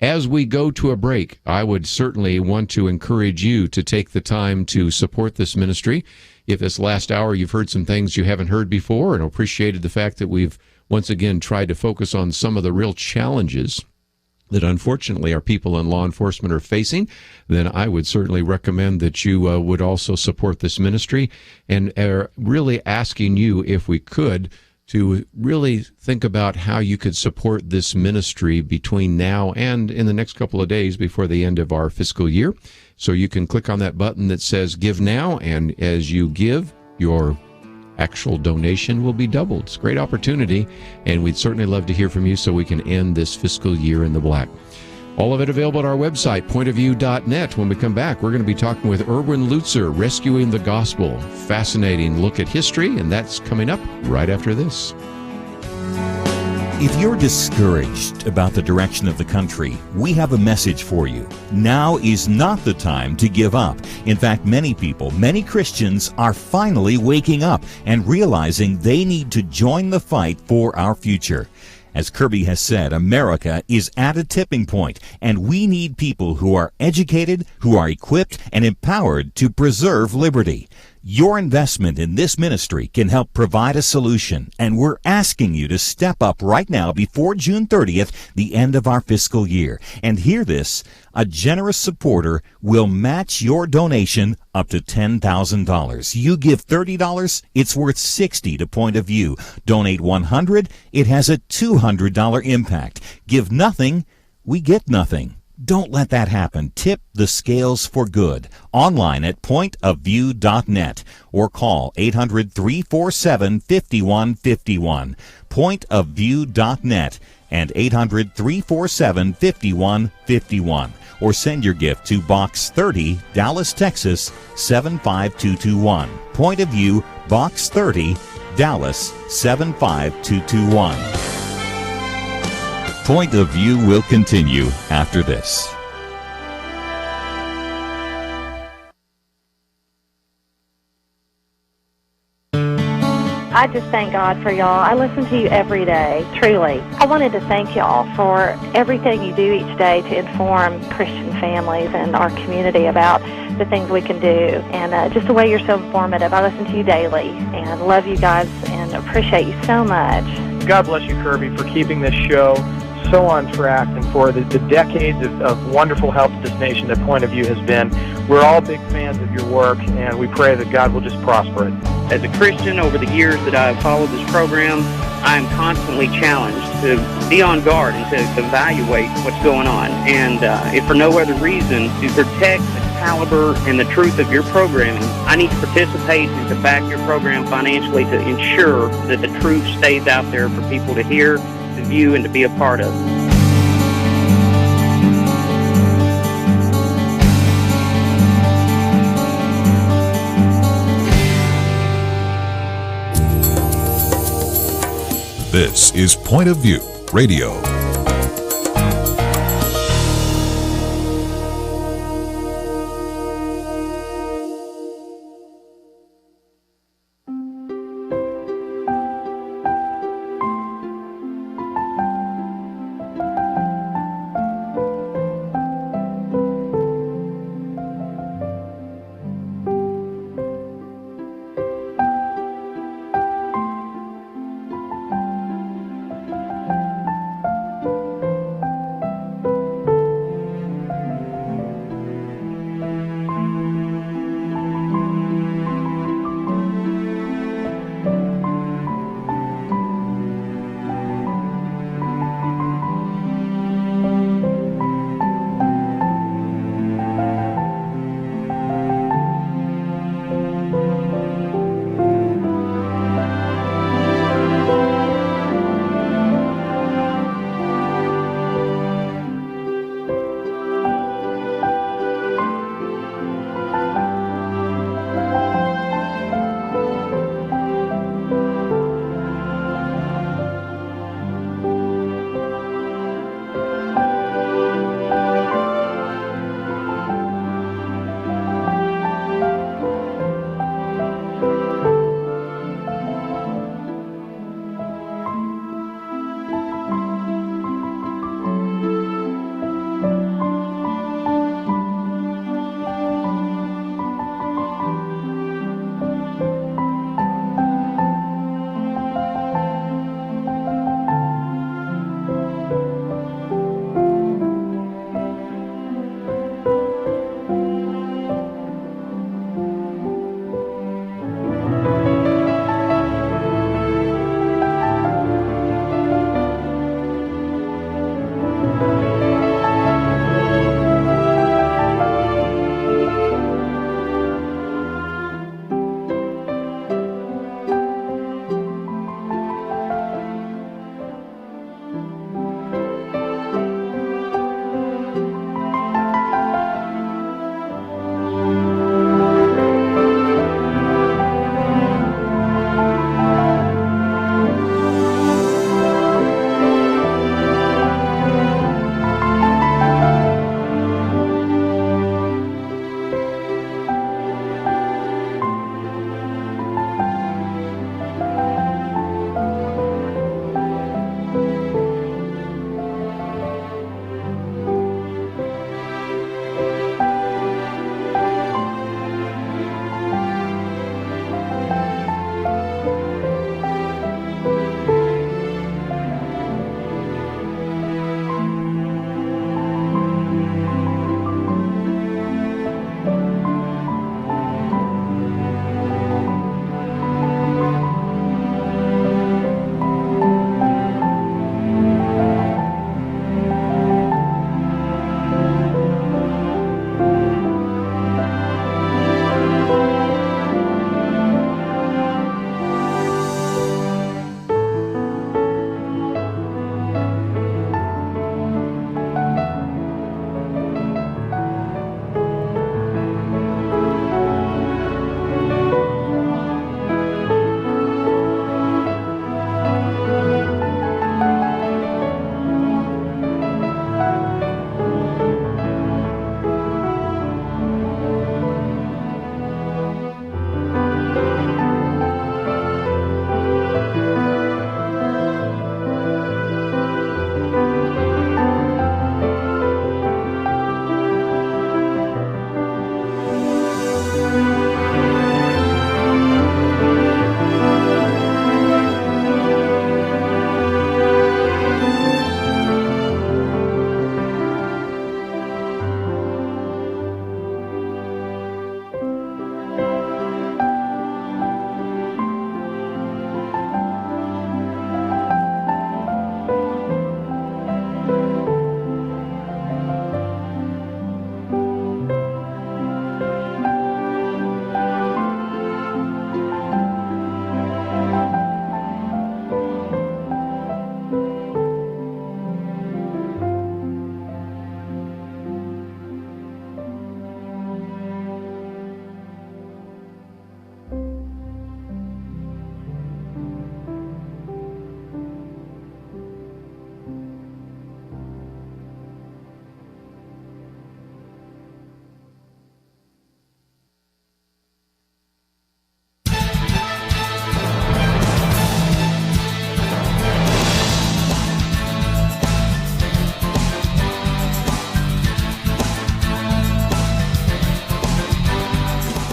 As we go to a break, I would certainly want to encourage you to take the time to support this ministry. If this last hour you've heard some things you haven't heard before and appreciated the fact that we've once again tried to focus on some of the real challenges that unfortunately our people in law enforcement are facing, then I would certainly recommend that you would also support this ministry, and really asking you, if we could, to really think about how you could support this ministry between now and in the next couple of days before the end of our fiscal year. So you can click on that button that says Give Now, and as you give, your actual donation will be doubled. It's a great opportunity, and we'd certainly love to hear from you so we can end this fiscal year in the black. All of it available at our website, pointofview.net. When we come back, we're going to be talking with Erwin Lutzer, Rescuing the Gospel. Fascinating look at history, and that's coming up right after this. If you're discouraged about the direction of the country, we have a message for you. Now is not the time to give up. In fact, many people, many Christians are finally waking up and realizing they need to join the fight for our future. As Kerby has said, America is at a tipping point, and we need people who are educated, who are equipped, and empowered to preserve liberty. Your investment in this ministry can help provide a solution, and we're asking you to step up right now before June 30th, the end of our fiscal year. And hear this, a generous supporter will match your donation up to $10,000. You give $30, it's worth $60 to Point of View. Donate $100, it has a $200 impact. Give nothing, we get nothing. Don't let that happen. Tip the scales for good. Online at pointofview.net or call 800-347-5151. Pointofview.net and 800-347-5151. Or send your gift to Box 30, Dallas, Texas 75221. Point of View, Box 30, Dallas 75221. Point of View will continue after this. I just thank God for y'all. I listen to you every day, truly. I wanted to thank y'all for everything you do each day to inform Christian families and our community about the things we can do, and just the way you're so informative. I listen to you daily and love you guys and appreciate you so much. God bless you, Kerby, for keeping this show so on track and for the decades of wonderful help to this nation that Point of View has been. We're all big fans of your work, and we pray that God will just prosper it. As a Christian, over the years that I've followed this program, I am constantly challenged to be on guard and to evaluate what's going on. And if for no other reason, to protect the caliber and the truth of your programming, I need to participate and to back your program financially to ensure that the truth stays out there for people to hear, to view, and to be a part of. This is Point of View Radio.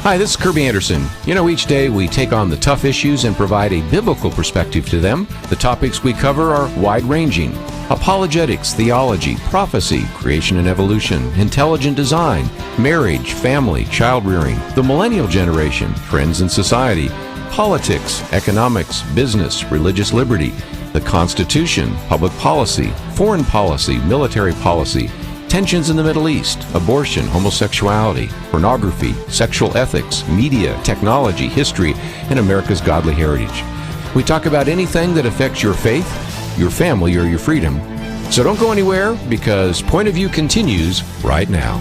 Hi, this is Kerby Anderson. You know, each day we take on the tough issues and provide a biblical perspective to them. The topics we cover are wide-ranging: apologetics, theology, prophecy, creation and evolution, intelligent design, marriage, family, child-rearing, the millennial generation, trends in society, politics, economics, business, religious liberty, the Constitution, public policy, foreign policy, military policy, tensions in the Middle East, abortion, homosexuality, pornography, sexual ethics, media, technology, history, and America's godly heritage. We talk about anything that affects your faith, your family, or your freedom. So don't go anywhere, because Point of View continues right now.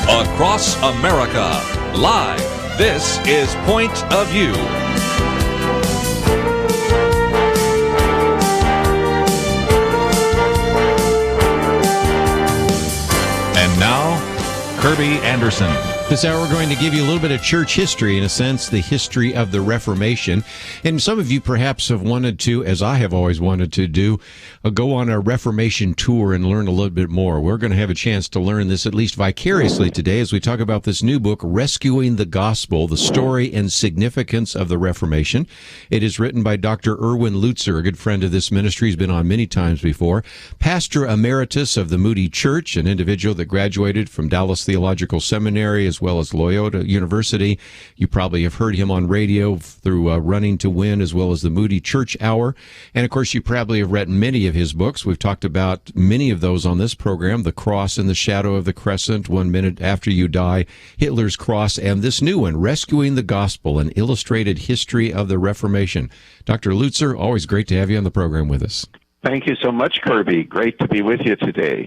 Across America, live. This is Point of View. And now, Kerby Anderson. This hour, we're going to give you a little bit of church history, in a sense, the history of the Reformation. And some of you perhaps have wanted to, as I have always wanted to do, go on a Reformation tour and learn a little bit more. We're going to have a chance to learn this at least vicariously today as we talk about this new book, Rescuing the Gospel, the Story and Significance of the Reformation. It is written by Dr. Erwin Lutzer, a good friend of this ministry. He's been on many times before. Pastor Emeritus of the Moody Church, an individual that graduated from Dallas Theological Seminary as well as Loyola University. You probably have heard him on radio through Running to Win as well as the Moody Church Hour. And, of course, you probably have read many of his books. We've talked about many of those on this program: The Cross in the Shadow of the Crescent, 1 Minute After You Die, Hitler's Cross, and this new one, Rescuing the Gospel, an illustrated history of the Reformation. Dr. Lutzer, always great to have you on the program with us. Thank you so much, Kerby. Great to be with you today.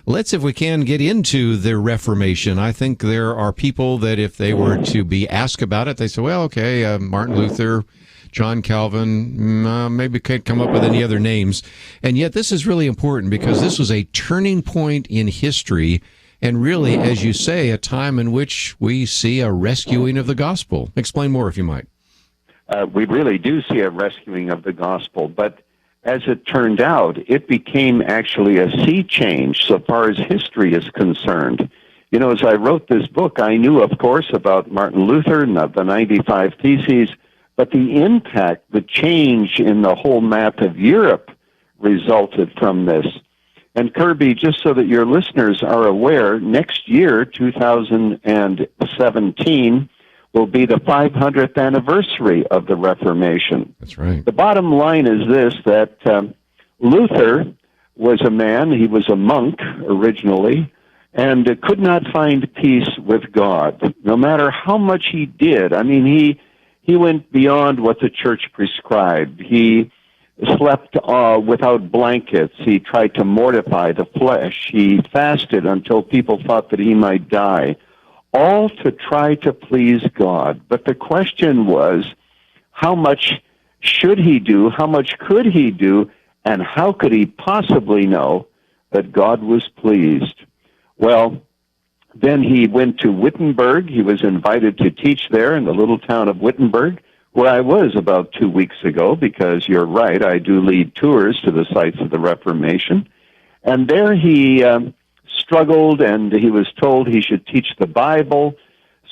Let's, if we can, get into the Reformation. I think there are people that if they were to be asked about it, they say, well, okay, Martin Luther, John Calvin, maybe can't come up with any other names. And yet this is really important because this was a turning point in history and really, as you say, a time in which we see a rescuing of the gospel. Explain more, if you might. We really do see a rescuing of the gospel, but as it turned out, it became actually a sea change so far as history is concerned. You know, as I wrote this book, I knew, of course, about Martin Luther and the 95 Theses, but the impact, the change in the whole map of Europe resulted from this. And Kerby, just so that your listeners are aware, next year, 2017, will be the 500th anniversary of the Reformation. That's right. The bottom line is this, that Luther was a man, he was a monk originally, and could not find peace with God, no matter how much he did. I mean, he went beyond what the church prescribed. He slept without blankets. He tried to mortify the flesh. He fasted until people thought that he might die, all to try to please God. But the question was, how much should he do, how much could he do, and how could he possibly know that God was pleased? Well, then he went to Wittenberg. He was invited to teach there in the little town of Wittenberg, where I was about 2 weeks ago, because you're right, I do lead tours to the sites of the Reformation. And there he struggled, and he was told he should teach the Bible.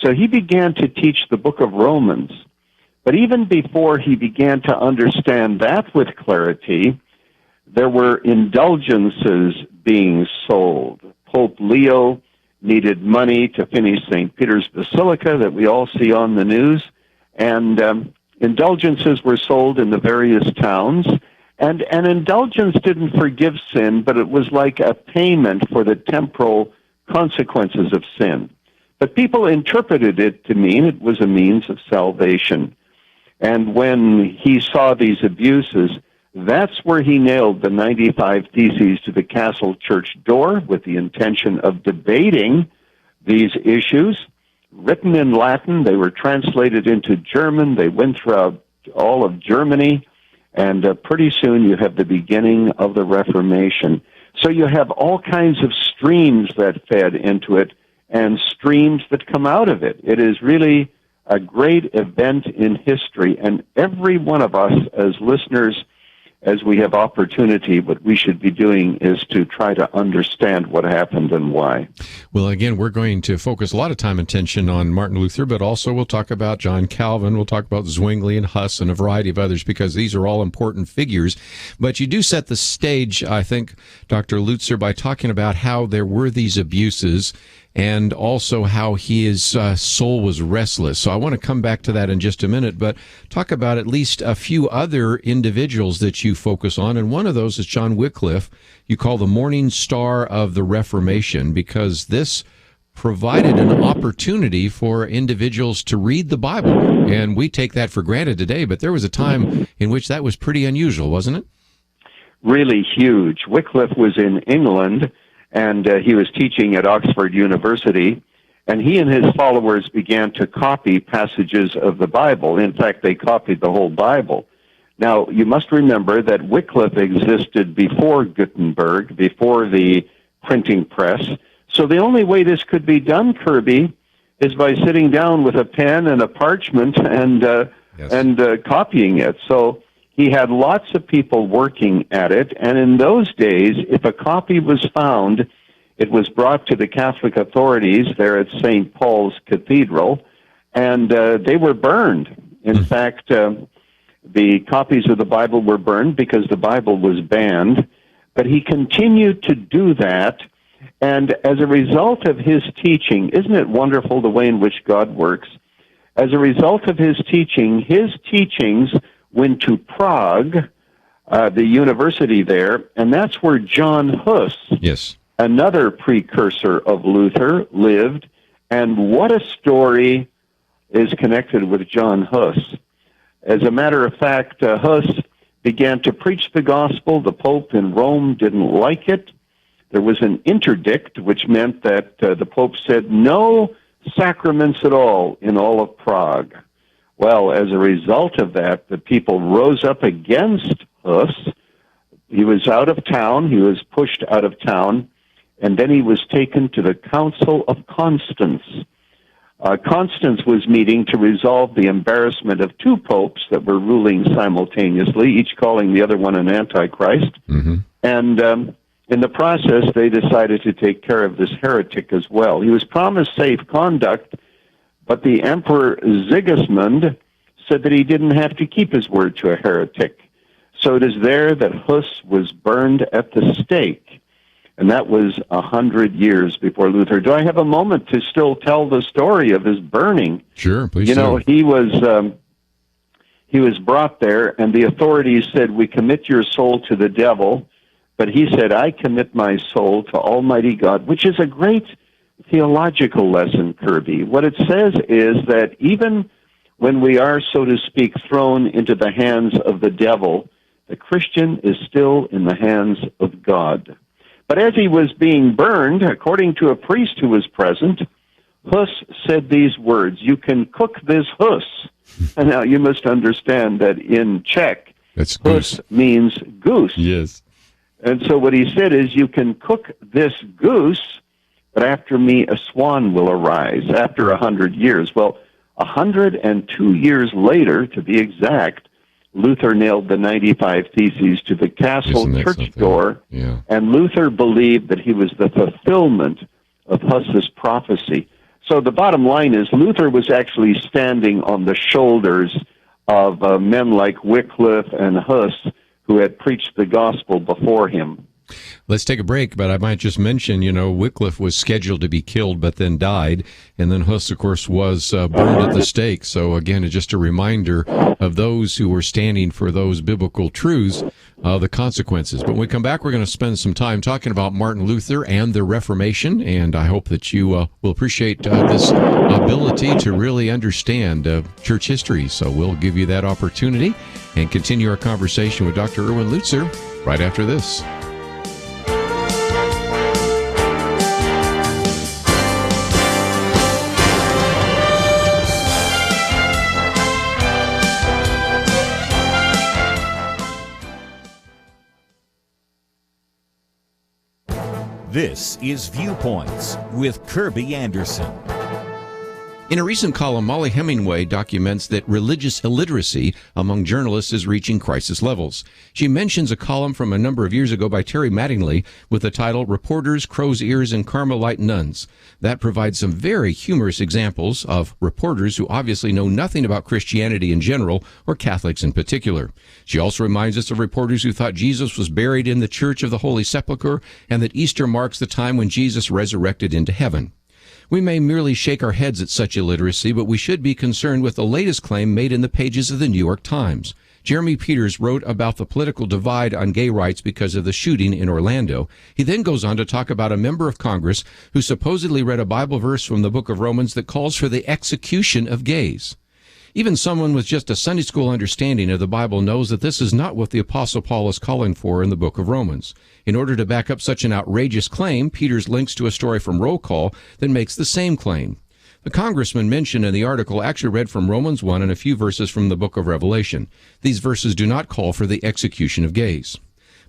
So he began to teach the book of Romans. But even before he began to understand that with clarity, there were indulgences being sold. Pope Leo needed money to finish St. Peter's Basilica that we all see on the news, and indulgences were sold in the various towns. And an indulgence didn't forgive sin, but it was like a payment for the temporal consequences of sin. But people interpreted it to mean it was a means of salvation. And when he saw these abuses, that's where he nailed the 95 Theses to the castle church door with the intention of debating these issues. Written in Latin, they were translated into German. They went throughout all of Germany. And pretty soon you have the beginning of the Reformation. So you have all kinds of streams that fed into it and streams that come out of it. It is really a great event in history, and every one of us as listeners, as we have opportunity, what we should be doing is to try to understand what happened and why. Well, again, we're going to focus a lot of time and attention on Martin Luther, but also we'll talk about John Calvin, we'll talk about Zwingli and Huss and a variety of others, because these are all important figures. But you do set the stage, I think, Dr. Lutzer, by talking about how there were these abuses and also how his soul was restless. So I want to come back to that in just a minute, but talk about at least a few other individuals that you focus on, and one of those is John Wycliffe, you call the morning star of the Reformation, because this provided an opportunity for individuals to read the Bible, and we take that for granted today, but there was a time in which that was pretty unusual, wasn't it? Really huge. Wycliffe was in England, and he was teaching at Oxford University, and he and his followers began to copy passages of the Bible. In fact, they copied the whole Bible. Now, you must remember that Wycliffe existed before Gutenberg, before the printing press, so the only way this could be done, Kerby, is by sitting down with a pen and a parchment and copying it. So he had lots of people working at it, and in those days, if a copy was found, it was brought to the Catholic authorities there at St. Paul's Cathedral, and they were burned. In fact, the copies of the Bible were burned because the Bible was banned, but he continued to do that, and as a result of his teaching, isn't it wonderful the way in which God works? As a result of his teachings went to Prague, the university there, and that's where John Huss, another precursor of Luther, lived. And what a story is connected with John Huss. As a matter of fact, Huss began to preach the gospel. The Pope in Rome didn't like it. There was an interdict, which meant that the Pope said no sacraments at all in all of Prague. Well, as a result of that, the people rose up against Huss. He was out of town. He was pushed out of town, and then he was taken to the Council of Constance. Constance was meeting to resolve the embarrassment of two popes that were ruling simultaneously, each calling the other one an antichrist. And in the process, they decided to take care of this heretic as well. He was promised safe conduct, but the Emperor Sigismund said that he didn't have to keep his word to a heretic. So it is there that Huss was burned at the stake, and that was 100 years before Luther. Do I have a moment to still tell the story of his burning? Sure, please. You know, he was brought there, and the authorities said, "We commit your soul to the devil," but he said, "I commit my soul to Almighty God," which is a great theological lesson, Kerby. What it says is that even when we are, so to speak, thrown into the hands of the devil, the Christian is still in the hands of God. But as he was being burned, according to a priest who was present, Huss said these words, "You can cook this Huss." And now you must understand that in Czech, Huss means goose. Yes. And so what he said is, "You can cook this goose, but after me a swan will arise," after 100 years. Well, 102 years later, to be exact, Luther nailed the 95 Theses to the castle church door, and Luther believed that he was the fulfillment of Huss's prophecy. So the bottom line is, Luther was actually standing on the shoulders of men like Wycliffe and Huss, who had preached the gospel before him. Let's take a break, but I might just mention, Wycliffe was scheduled to be killed, but then died, and then Huss, of course, was burned at the stake. So, again, it's just a reminder of those who were standing for those biblical truths, the consequences. But when we come back, we're going to spend some time talking about Martin Luther and the Reformation, and I hope that you will appreciate this ability to really understand church history. So we'll give you that opportunity and continue our conversation with Dr. Erwin Lutzer right after this. This is Viewpoints with Kerby Anderson. In a recent column, Molly Hemingway documents that religious illiteracy among journalists is reaching crisis levels. She mentions a column from a number of years ago by Terry Mattingly with the title Reporters, Crow's Ears, and Carmelite Nuns. That provides some very humorous examples of reporters who obviously know nothing about Christianity in general or Catholics in particular. She also reminds us of reporters who thought Jesus was buried in the Church of the Holy Sepulchre and that Easter marks the time when Jesus resurrected into heaven. We may merely shake our heads at such illiteracy, but we should be concerned with the latest claim made in the pages of the New York Times. Jeremy Peters wrote about the political divide on gay rights because of the shooting in Orlando. He then goes on to talk about a member of Congress who supposedly read a Bible verse from the book of Romans that calls for the execution of gays. Even someone with just a Sunday school understanding of the Bible knows that this is not what the Apostle Paul is calling for in the book of Romans. In order to back up such an outrageous claim, Peters links to a story from Roll Call that makes the same claim. The congressman mentioned in the article actually read from Romans 1 and a few verses from the book of Revelation. These verses do not call for the execution of gays.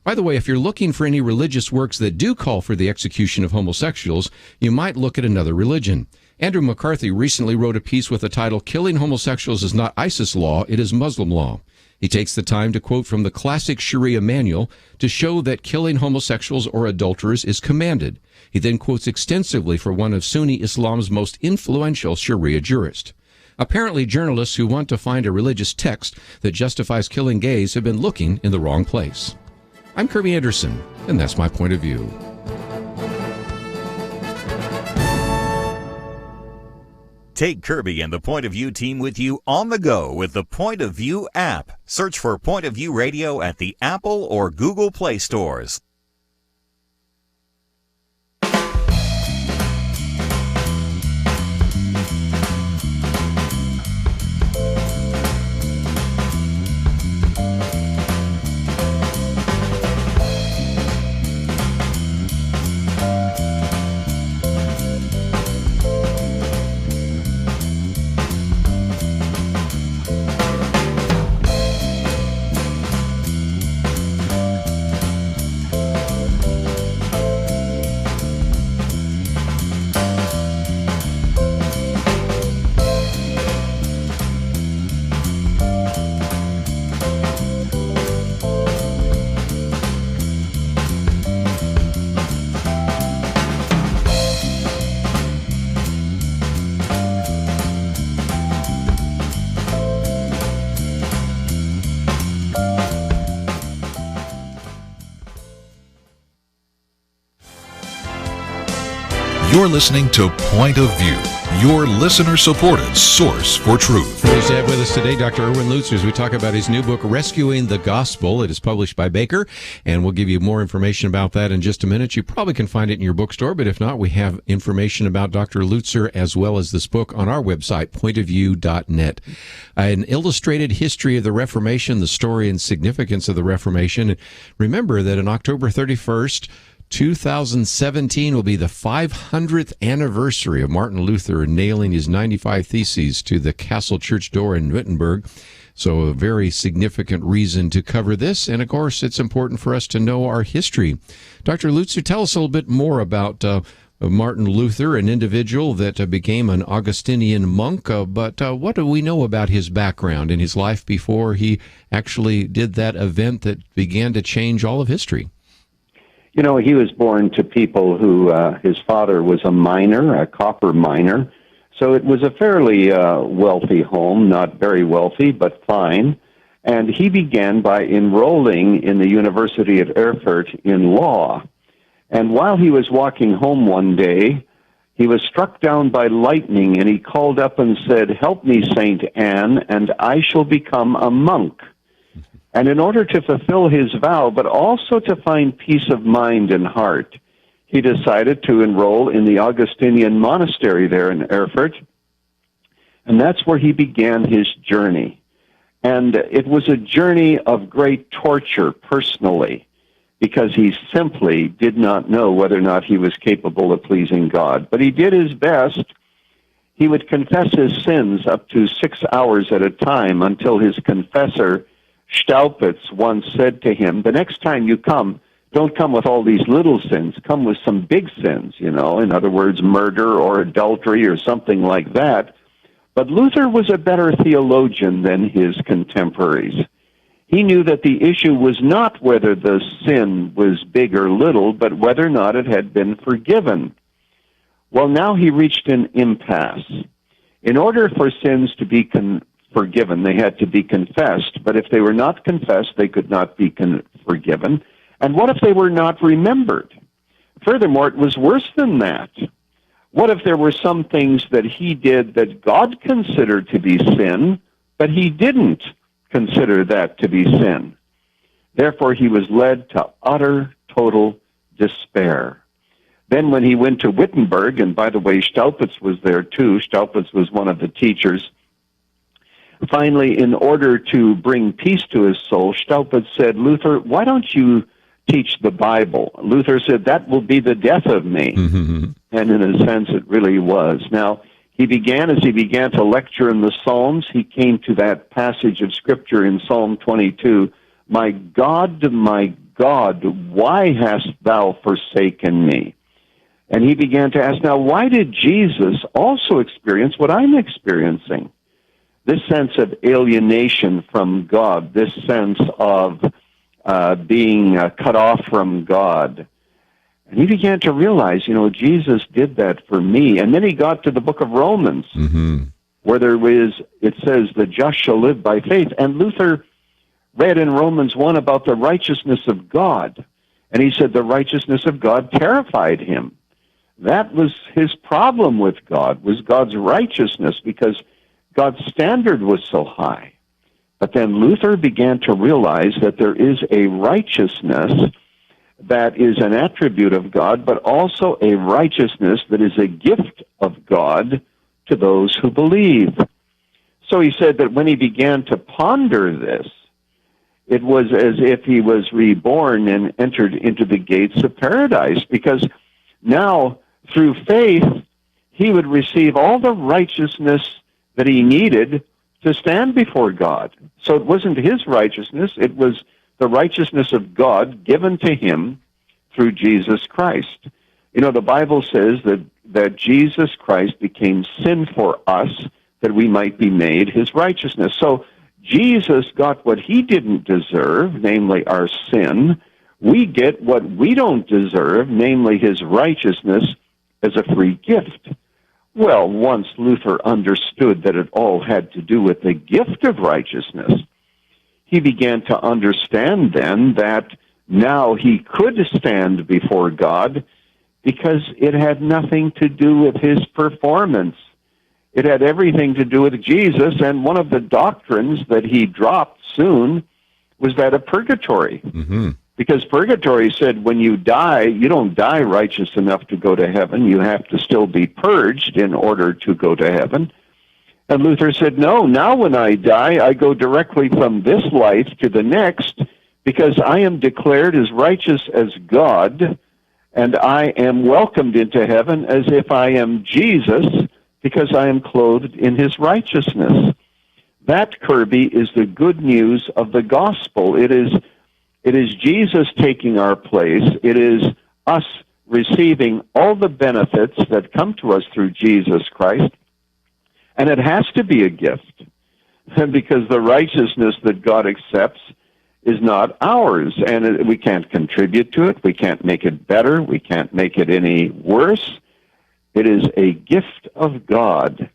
By the way, if you're looking for any religious works that do call for the execution of homosexuals, you might look at another religion. Andrew McCarthy recently wrote a piece with the title, Killing Homosexuals is Not ISIS Law, It is Muslim Law. He takes the time to quote from the classic Sharia manual to show that killing homosexuals or adulterers is commanded. He then quotes extensively for one of Sunni Islam's most influential Sharia jurists. Apparently, journalists who want to find a religious text that justifies killing gays have been looking in the wrong place. I'm Kerby Anderson, and that's my point of view. Take Kerby and the Point of View team with you on the go with the Point of View app. Search for Point of View Radio at the Apple or Google Play stores. You're listening to Point of View, your listener-supported source for truth. Pleased to have with us today Dr. Erwin Lutzer as we talk about his new book, Rescuing the Gospel. It is published by Baker, and we'll give you more information about that in just a minute. You probably can find it in your bookstore, but if not, we have information about Dr. Lutzer as well as this book on our website, pointofview.net. An illustrated history of the Reformation, the story and significance of the Reformation. Remember that on October 31st, 2017 will be the 500th anniversary of Martin Luther nailing his 95 Theses to the Castle Church door in Wittenberg. So a very significant reason to cover this. And of course, it's important for us to know our history. Dr. Lutzer, tell us a little bit more about Martin Luther, an individual that became an Augustinian monk. But what do we know about his background and his life before he actually did that event that began to change all of history? You know, he was born to people who, his father was a miner, a copper miner. So it was a fairly wealthy home, not very wealthy, but fine. And he began by enrolling in the University of Erfurt in law. And while he was walking home one day, he was struck down by lightning, and he called up and said, "Help me, Saint Anne, and I shall become a monk." And in order to fulfill his vow, but also to find peace of mind and heart, he decided to enroll in the Augustinian monastery there in Erfurt. And that's where he began his journey. And it was a journey of great torture personally, because he simply did not know whether or not he was capable of pleasing God. But he did his best. He would confess his sins up to 6 hours at a time until his confessor, Staupitz, once said to him, "The next time you come, don't come with all these little sins. Come with some big sins, you know, in other words, murder or adultery or something like that." But Luther was a better theologian than his contemporaries. He knew that the issue was not whether the sin was big or little, but whether or not it had been forgiven. Well, now he reached an impasse. In order for sins to be forgiven, they had to be confessed, but if they were not confessed, they could not be forgiven. And what if they were not remembered? Furthermore, it was worse than that. What if there were some things that he did that God considered to be sin, but he didn't consider that to be sin? Therefore, he was led to utter, total despair. Then when he went to Wittenberg, and by the way, Staupitz was there too. Staupitz was one of the teachers. Finally, in order to bring peace to his soul, Staupitz said, Luther, why don't you teach the Bible? Luther said, that will be the death of me. Mm-hmm. And in a sense, it really was. Now, as he began to lecture in the Psalms, he came to that passage of Scripture in Psalm 22, my God, why hast thou forsaken me? And he began to ask, now, why did Jesus also experience what I'm experiencing? This sense of alienation from God, this sense of being cut off from God. And he began to realize, Jesus did that for me. And then he got to the book of Romans, where it says, the just shall live by faith. And Luther read in Romans 1 about the righteousness of God. And he said the righteousness of God terrified him. That was his problem with God, was God's righteousness, because God's standard was so high. But then Luther began to realize that there is a righteousness that is an attribute of God, but also a righteousness that is a gift of God to those who believe. So he said that when he began to ponder this, it was as if he was reborn and entered into the gates of paradise, because now, through faith, he would receive all the righteousness that he needed to stand before God. So it wasn't his righteousness, it was the righteousness of God given to him through Jesus Christ. The Bible says that Jesus Christ became sin for us, that we might be made his righteousness. So Jesus got what he didn't deserve, namely our sin. We get what we don't deserve, namely his righteousness, as a free gift. Well, once Luther understood that it all had to do with the gift of righteousness, he began to understand then that now he could stand before God because it had nothing to do with his performance. It had everything to do with Jesus, and one of the doctrines that he dropped soon was that of purgatory. Mm-hmm. Because purgatory said when you die, you don't die righteous enough to go to heaven. You have to still be purged in order to go to heaven. And Luther said, no, now when I die, I go directly from this life to the next, because I am declared as righteous as God, and I am welcomed into heaven as if I am Jesus, because I am clothed in his righteousness. That, Kerby, is the good news of the gospel. It is Jesus taking our place. It is us receiving all the benefits that come to us through Jesus Christ. And it has to be a gift, because the righteousness that God accepts is not ours, and we can't contribute to it. We can't make it better. We can't make it any worse. It is a gift of God,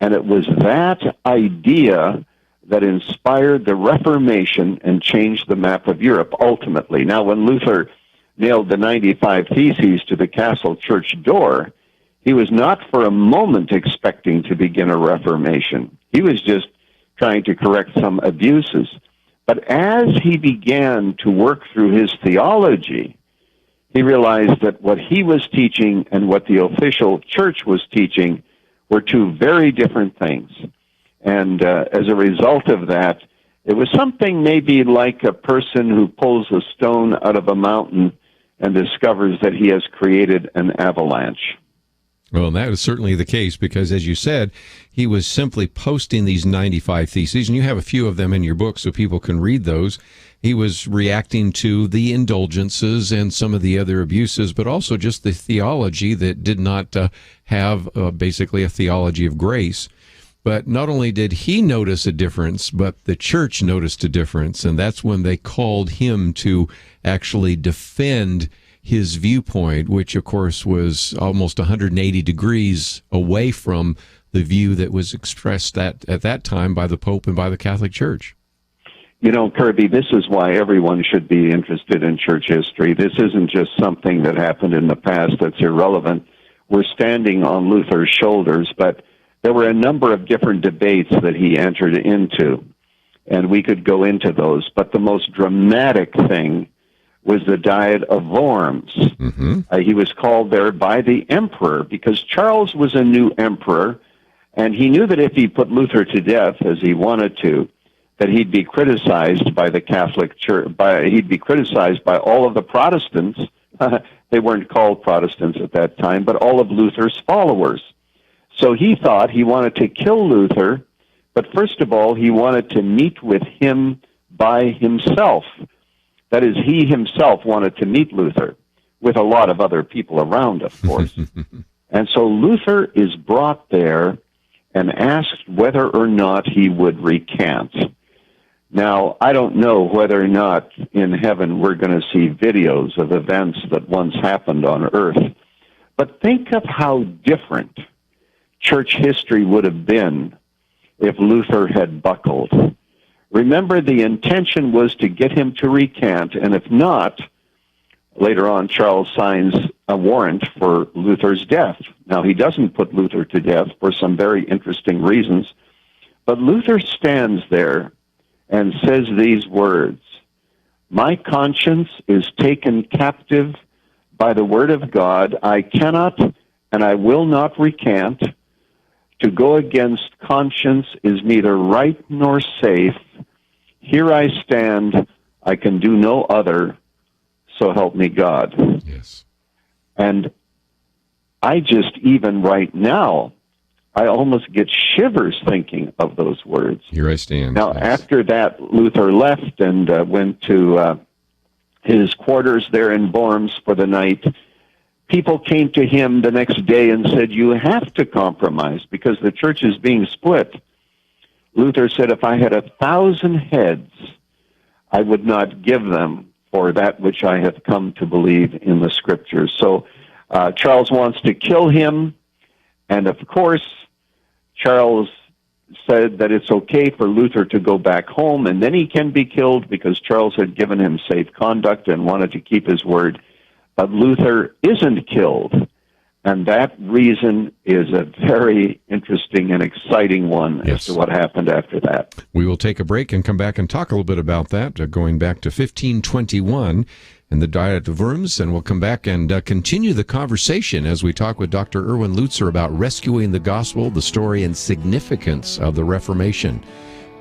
and it was that idea that inspired the Reformation and changed the map of Europe ultimately. Now, when Luther nailed the 95 Theses to the castle church door, he was not for a moment expecting to begin a Reformation. He was just trying to correct some abuses. But as he began to work through his theology, he realized that what he was teaching and what the official church was teaching were two very different things. And as a result of that, it was something maybe like a person who pulls a stone out of a mountain and discovers that he has created an avalanche. Well, that is certainly the case, because, as you said, he was simply posting these 95 Theses, and you have a few of them in your book so people can read those. He was reacting to the indulgences and some of the other abuses, but also just the theology that did not have basically a theology of grace. But not only did he notice a difference, but the church noticed a difference, and that's when they called him to actually defend his viewpoint, which, of course, was almost 180 degrees away from the view that was expressed at that time by the Pope and by the Catholic Church. You know, Kerby, this is why everyone should be interested in church history. This isn't just something that happened in the past that's irrelevant. We're standing on Luther's shoulders, but there were a number of different debates that he entered into, and we could go into those. But the most dramatic thing was the Diet of Worms. He was called there by the emperor because Charles was a new emperor, and he knew that if he put Luther to death, as he wanted to, that he'd be criticized by the Catholic Church. He'd be criticized by all of the Protestants. They weren't called Protestants at that time, but all of Luther's followers. So he thought he wanted to kill Luther, but first of all, he wanted to meet with him by himself. That is, he himself wanted to meet Luther, with a lot of other people around, of course. And so Luther is brought there and asked whether or not he would recant. Now, I don't know whether or not in heaven we're going to see videos of events that once happened on earth, but think of how different church history would have been if Luther had buckled. Remember, the intention was to get him to recant, and if not, later on Charles signs a warrant for Luther's death. Now, he doesn't put Luther to death for some very interesting reasons, but Luther stands there and says these words, "My conscience is taken captive by the word of God. I cannot and I will not recant. To go against conscience is neither right nor safe. Here I stand. I can do no other. So help me God." Yes. And I just, even right now, I almost get shivers thinking of those words. Here I stand. Now, yes. After that, Luther left and went to his quarters there in Worms for the night. People came to him the next day and said, "You have to compromise because the church is being split." Luther said, "If I had 1,000 heads, I would not give them for that which I have come to believe in the Scriptures." So Charles wants to kill him, and of course, Charles said that it's okay for Luther to go back home, and then he can be killed because Charles had given him safe conduct and wanted to keep his word. But Luther isn't killed, and that reason is a very interesting and exciting one as to what happened after that. We will take a break and come back and talk a little bit about that, going back to 1521 and the Diet of Worms, and we'll come back and continue the conversation as we talk with Dr. Erwin Lutzer about rescuing the gospel, the story and significance of the Reformation.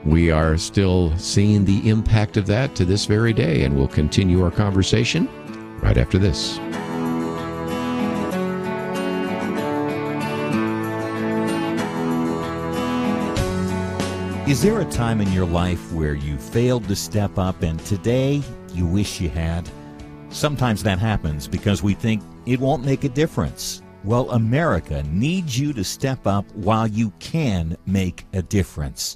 We are still seeing the impact of that to this very day, and we'll continue our conversation right after this. Is there a time in your life where you failed to step up and today you wish you had? Sometimes that happens because we think it won't make a difference. Well, America needs you to step up while you can make a difference.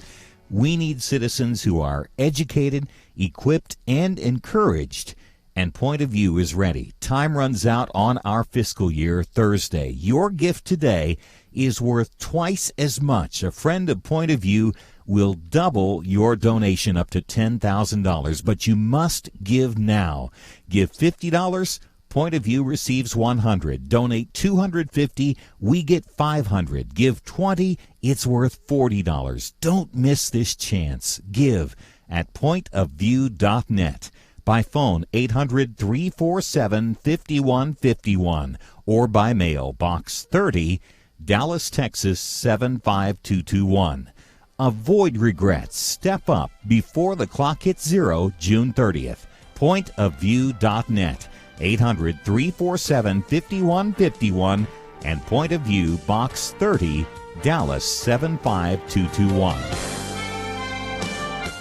We need citizens who are educated, equipped, and encouraged. And Point of View is ready. Time runs out on our fiscal year Thursday. Your gift today is worth twice as much. A friend of Point of View will double your donation up to $10,000, but you must give now. Give $50, Point of View receives $100. Donate $250, we get $500. Give $20, it's worth $40. Don't miss this chance. Give at pointofview.net. By phone, 800-347-5151, or by mail, Box 30, Dallas, Texas, 75221. Avoid regrets. Step up before the clock hits zero, June 30th. Pointofview.net, 800-347-5151, and Point of View, Box 30, Dallas, 75221.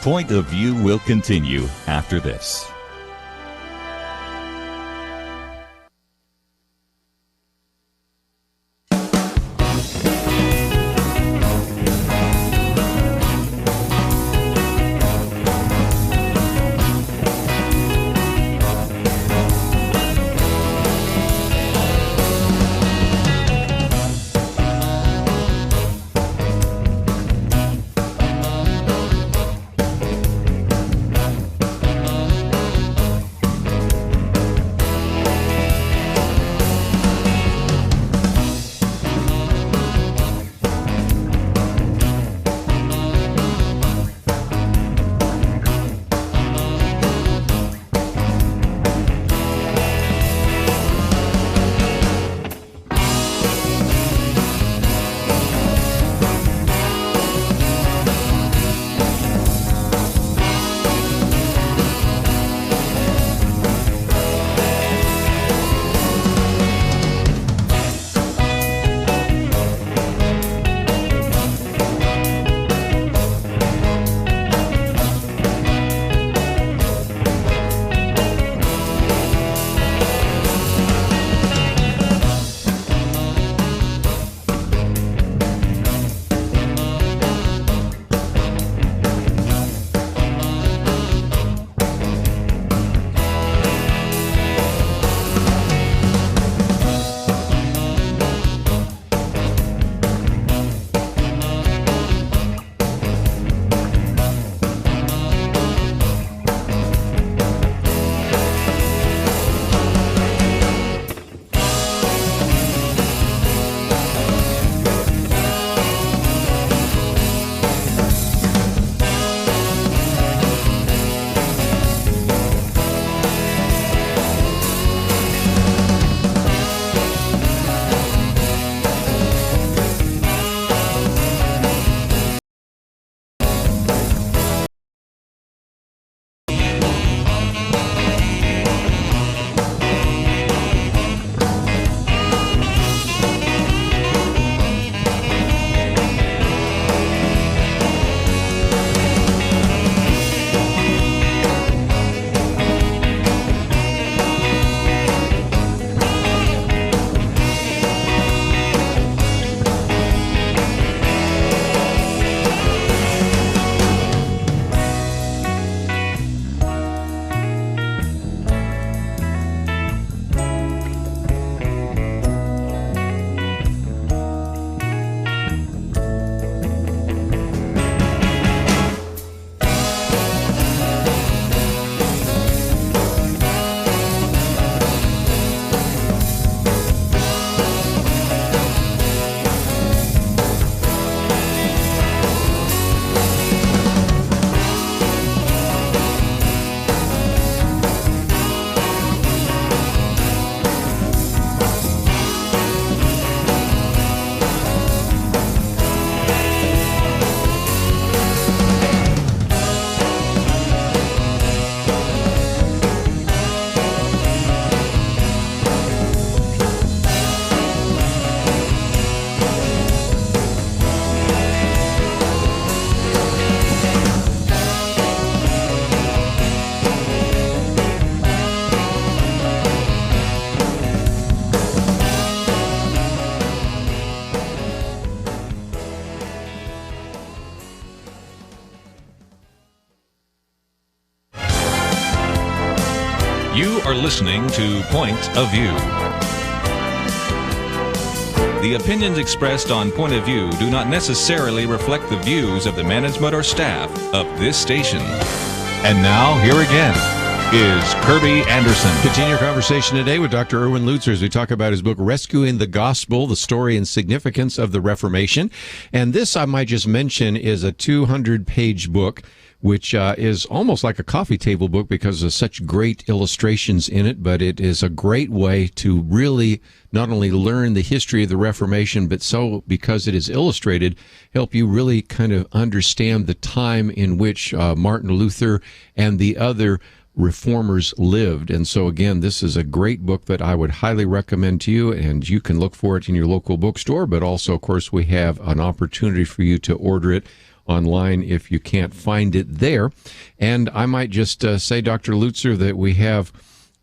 Point of View will continue after this. You are listening to Point of View. The opinions expressed on Point of View do not necessarily reflect the views of the management or staff of this station. And now, here again is Kerby Anderson. Continue our conversation today with Dr. Erwin Lutzer as we talk about his book, Rescuing the Gospel, the Story and Significance of the Reformation. And this, I might just mention, is a 200-page book, which is almost like a coffee table book because of such great illustrations in it, but it is a great way to really not only learn the history of the Reformation, but so, because it is illustrated, help you really kind of understand the time in which Martin Luther and the other reformers lived. And so again, this is a great book that I would highly recommend to you, and you can look for it in your local bookstore, but also, of course, we have an opportunity for you to order it online if you can't find it there. And I might just say, Dr. Lutzer, that we have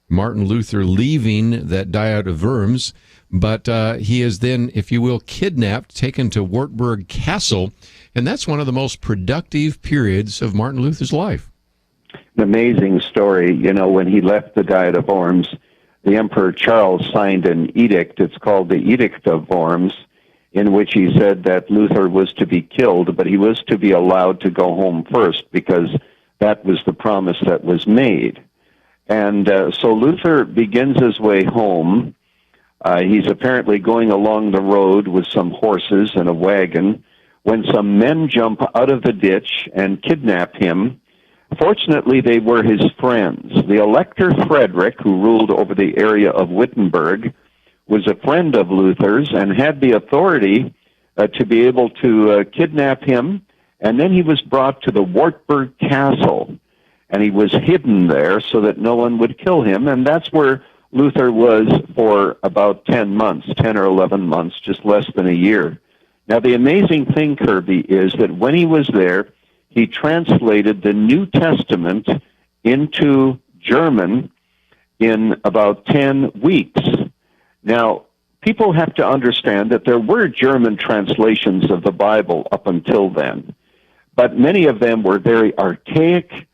Martin Luther leaving that Diet of Worms, but he is then, if you will, kidnapped, taken to Wartburg Castle, and that's one of the most productive periods of Martin Luther's life. An amazing story. You know, when he left the Diet of Worms, the Emperor Charles signed an edict. It's called the Edict of Worms, in which he said that Luther was to be killed, but he was to be allowed to go home first, because that was the promise that was made. And so Luther begins his way home. He's apparently going along the road with some horses and a wagon when some men jump out of the ditch and kidnap him. Fortunately, they were his friends. The Elector Frederick, who ruled over the area of Wittenberg, was a friend of Luther's and had the authority to be able to kidnap him. And then he was brought to the Wartburg Castle, and he was hidden there so that no one would kill him. And that's where Luther was for about 10 months, 10 or 11 months, just less than a year. Now, the amazing thing, Kerby, is that when he was there, he translated the New Testament into German in about 10 weeks. Now, people have to understand that there were German translations of the Bible up until then, but many of them were very archaic.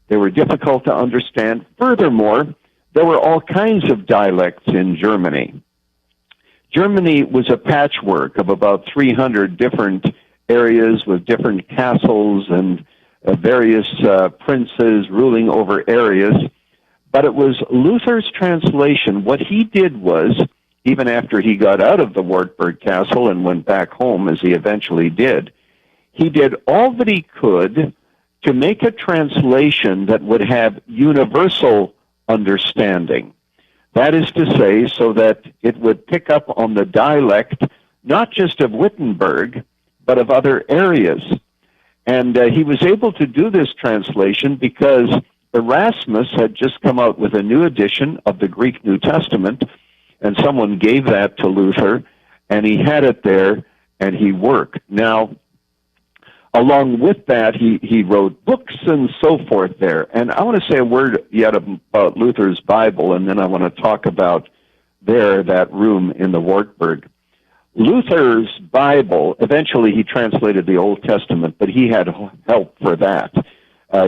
They were difficult to understand. Furthermore, there were all kinds of dialects in Germany. Germany was a patchwork of about 300 different areas with different castles and various princes ruling over areas. But it was Luther's translation. What he did was, even after he got out of the Wartburg Castle and went back home, as he eventually did, he did all that he could to make a translation that would have universal understanding. That is to say, so that it would pick up on the dialect, not just of Wittenberg, but of other areas. And he was able to do this translation because Erasmus had just come out with a new edition of the Greek New Testament, and someone gave that to Luther, and he had it there, and he worked. Now, along with that, he wrote books and so forth there. And I want to say a word yet about Luther's Bible, and then I want to talk about that room in the Wartburg. Luther's Bible, eventually he translated the Old Testament, but he had help for that.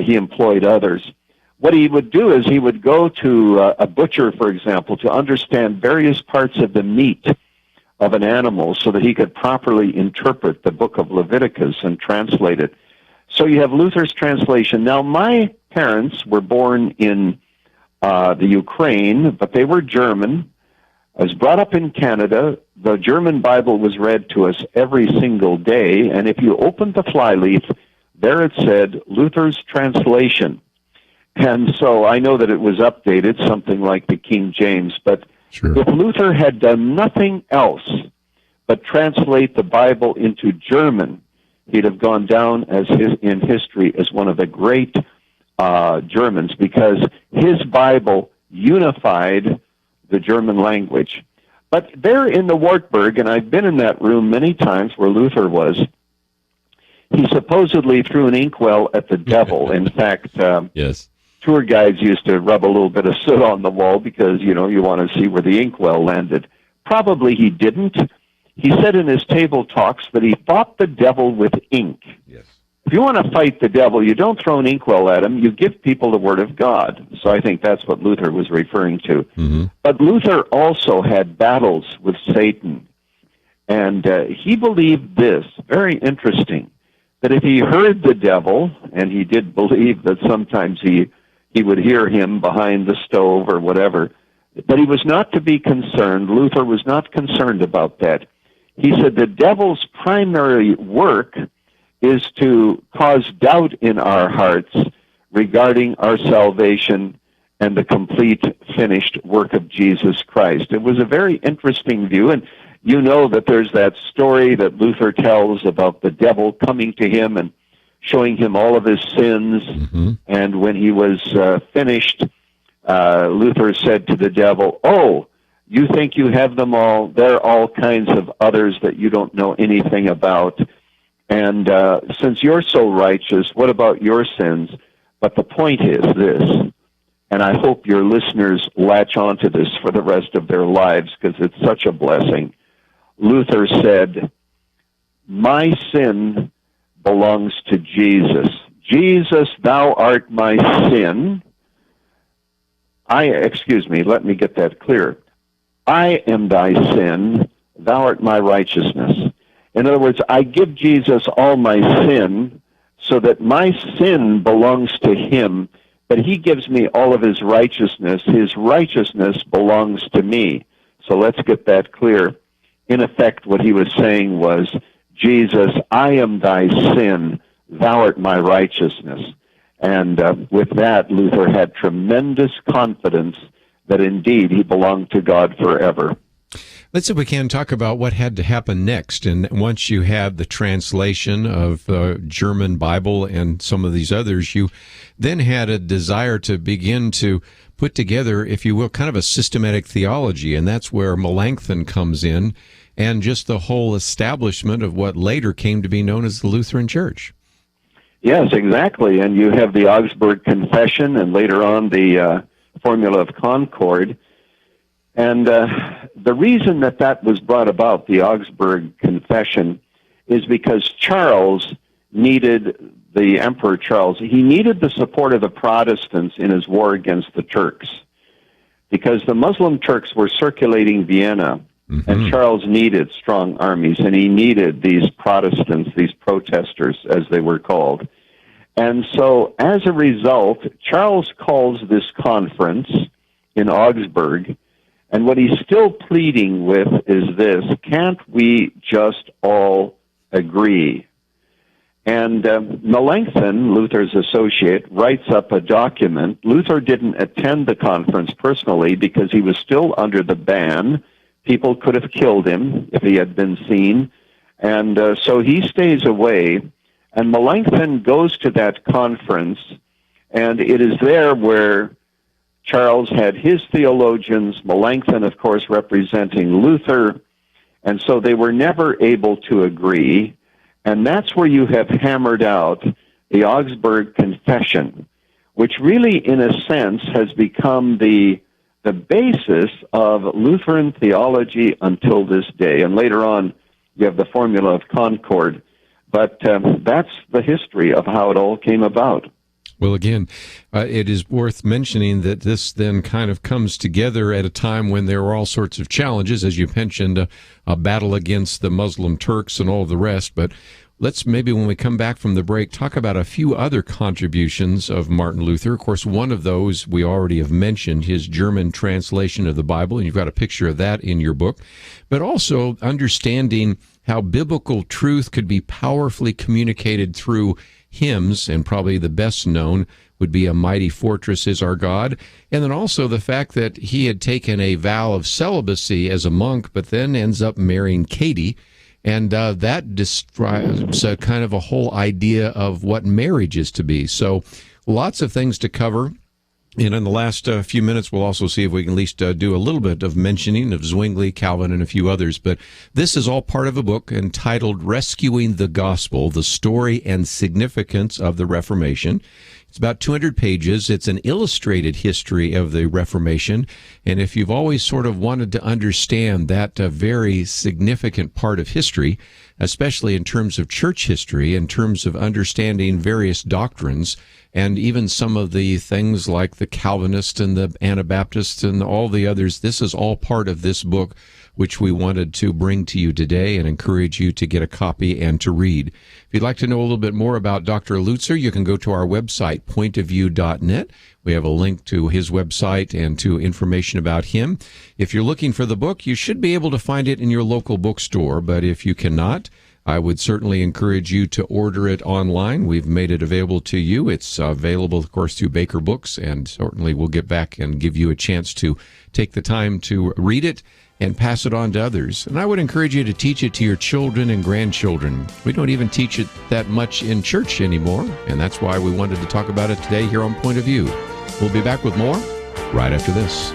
He employed others. What he would do is he would go to a butcher, for example, to understand various parts of the meat of an animal so that he could properly interpret the book of Leviticus and translate it. So you have Luther's translation. Now, my parents were born in the Ukraine, but they were German. I was brought up in Canada. The German Bible was read to us every single day, and if you opened the flyleaf, there it said Luther's translation. And so I know that it was updated, something like the King James, but sure. If Luther had done nothing else but translate the Bible into German, he'd have gone down in history as one of the great Germans, because his Bible unified the German language. But there in the Wartburg, and I've been in that room many times where Luther was, he supposedly threw an inkwell at the devil. In fact, yes. Tour guides used to rub a little bit of soot on the wall because, you want to see where the inkwell landed. Probably he didn't. He said in his table talks that he fought the devil with ink. Yes. if you want to fight the devil, you don't throw an inkwell at him. You give people the Word of God. So I think that's what Luther was referring to. Mm-hmm. But Luther also had battles with Satan. And he believed this, very interesting, that if he heard the devil, and he did believe that sometimes he would hear him behind the stove or whatever, but he was not to be concerned. Luther was not concerned about that. He said the devil's primary work is to cause doubt in our hearts regarding our salvation and the complete finished work of Jesus Christ. It was a very interesting view, and you know that there's that story that Luther tells about the devil coming to him and showing him all of his sins. Mm-hmm. And when he was finished, Luther said to the devil, "Oh, you think you have them all? There are all kinds of others that you don't know anything about. And since you're so righteous, what about your sins?" But the point is this, and I hope your listeners latch onto this for the rest of their lives because it's such a blessing. Luther said, "My sin belongs to Jesus. Jesus, thou art my sin. Let me get that clear. I am thy sin, thou art my righteousness." In other words, I give Jesus all my sin so that my sin belongs to him, but he gives me all of his righteousness. His righteousness belongs to me. So let's get that clear. In effect, what he was saying was, Jesus, I am thy sin, thou art my righteousness. And with that, Luther had tremendous confidence that indeed he belonged to God forever. Let's, if we can, talk about what had to happen next. And once you had the translation of German Bible and some of these others, you then had a desire to begin to put together, if you will, kind of a systematic theology. And that's where Melanchthon comes in and just the whole establishment of what later came to be known as the Lutheran Church. Yes, exactly. And you have the Augsburg Confession and later on the Formula of Concord. And the reason that was brought about, the Augsburg Confession, is because Charles needed, the Emperor Charles, he needed the support of the Protestants in his war against the Turks. Because the Muslim Turks were circulating Vienna, mm-hmm. and Charles needed strong armies, and he needed these Protestants, these protesters, as they were called. And so, as a result, Charles calls this conference in Augsburg. And what he's still pleading with is this: can't we just all agree? And Melanchthon, Luther's associate, writes up a document. Luther didn't attend the conference personally because he was still under the ban. People could have killed him if he had been seen. And so he stays away. And Melanchthon goes to that conference, and it is there where Charles had his theologians, Melanchthon, of course, representing Luther, and so they were never able to agree. And that's where you have hammered out the Augsburg Confession, which really, in a sense, has become the basis of Lutheran theology until this day. And later on, you have the Formula of Concord. But that's the history of how it all came about. Well, again, it is worth mentioning that this then kind of comes together at a time when there were all sorts of challenges, as you mentioned, a battle against the Muslim Turks and all of the rest. But let's maybe, when we come back from the break, talk about a few other contributions of Martin Luther. Of course, one of those we already have mentioned, his German translation of the Bible, and you've got a picture of that in your book. But also understanding how biblical truth could be powerfully communicated through hymns, and probably the best known would be "A Mighty Fortress Is Our God," and then also the fact that he had taken a vow of celibacy as a monk, but then ends up marrying Katie, and that describes kind of a whole idea of what marriage is to be. So lots of things to cover. And in the last few minutes, we'll also see if we can at least do a little bit of mentioning of Zwingli, Calvin, and a few others. But this is all part of a book entitled Rescuing the Gospel, the Story and Significance of the Reformation. It's about 200 pages. It's an illustrated history of the Reformation. And if you've always sort of wanted to understand that very significant part of history, especially in terms of church history, in terms of understanding various doctrines, and even some of the things like the Calvinists and the Anabaptists and all the others, this is all part of this book, which we wanted to bring to you today and encourage you to get a copy and to read. If you'd like to know a little bit more about Dr. Lutzer, you can go to our website, pointofview.net. We have a link to his website and to information about him. If you're looking for the book, you should be able to find it in your local bookstore, but if you cannot, I would certainly encourage you to order it online. We've made it available to you. It's available, of course, through Baker Books, and certainly we'll get back and give you a chance to take the time to read it and pass it on to others. And I would encourage you to teach it to your children and grandchildren. We don't even teach it that much in church anymore, and that's why we wanted to talk about it today here on Point of View. We'll be back with more right after this.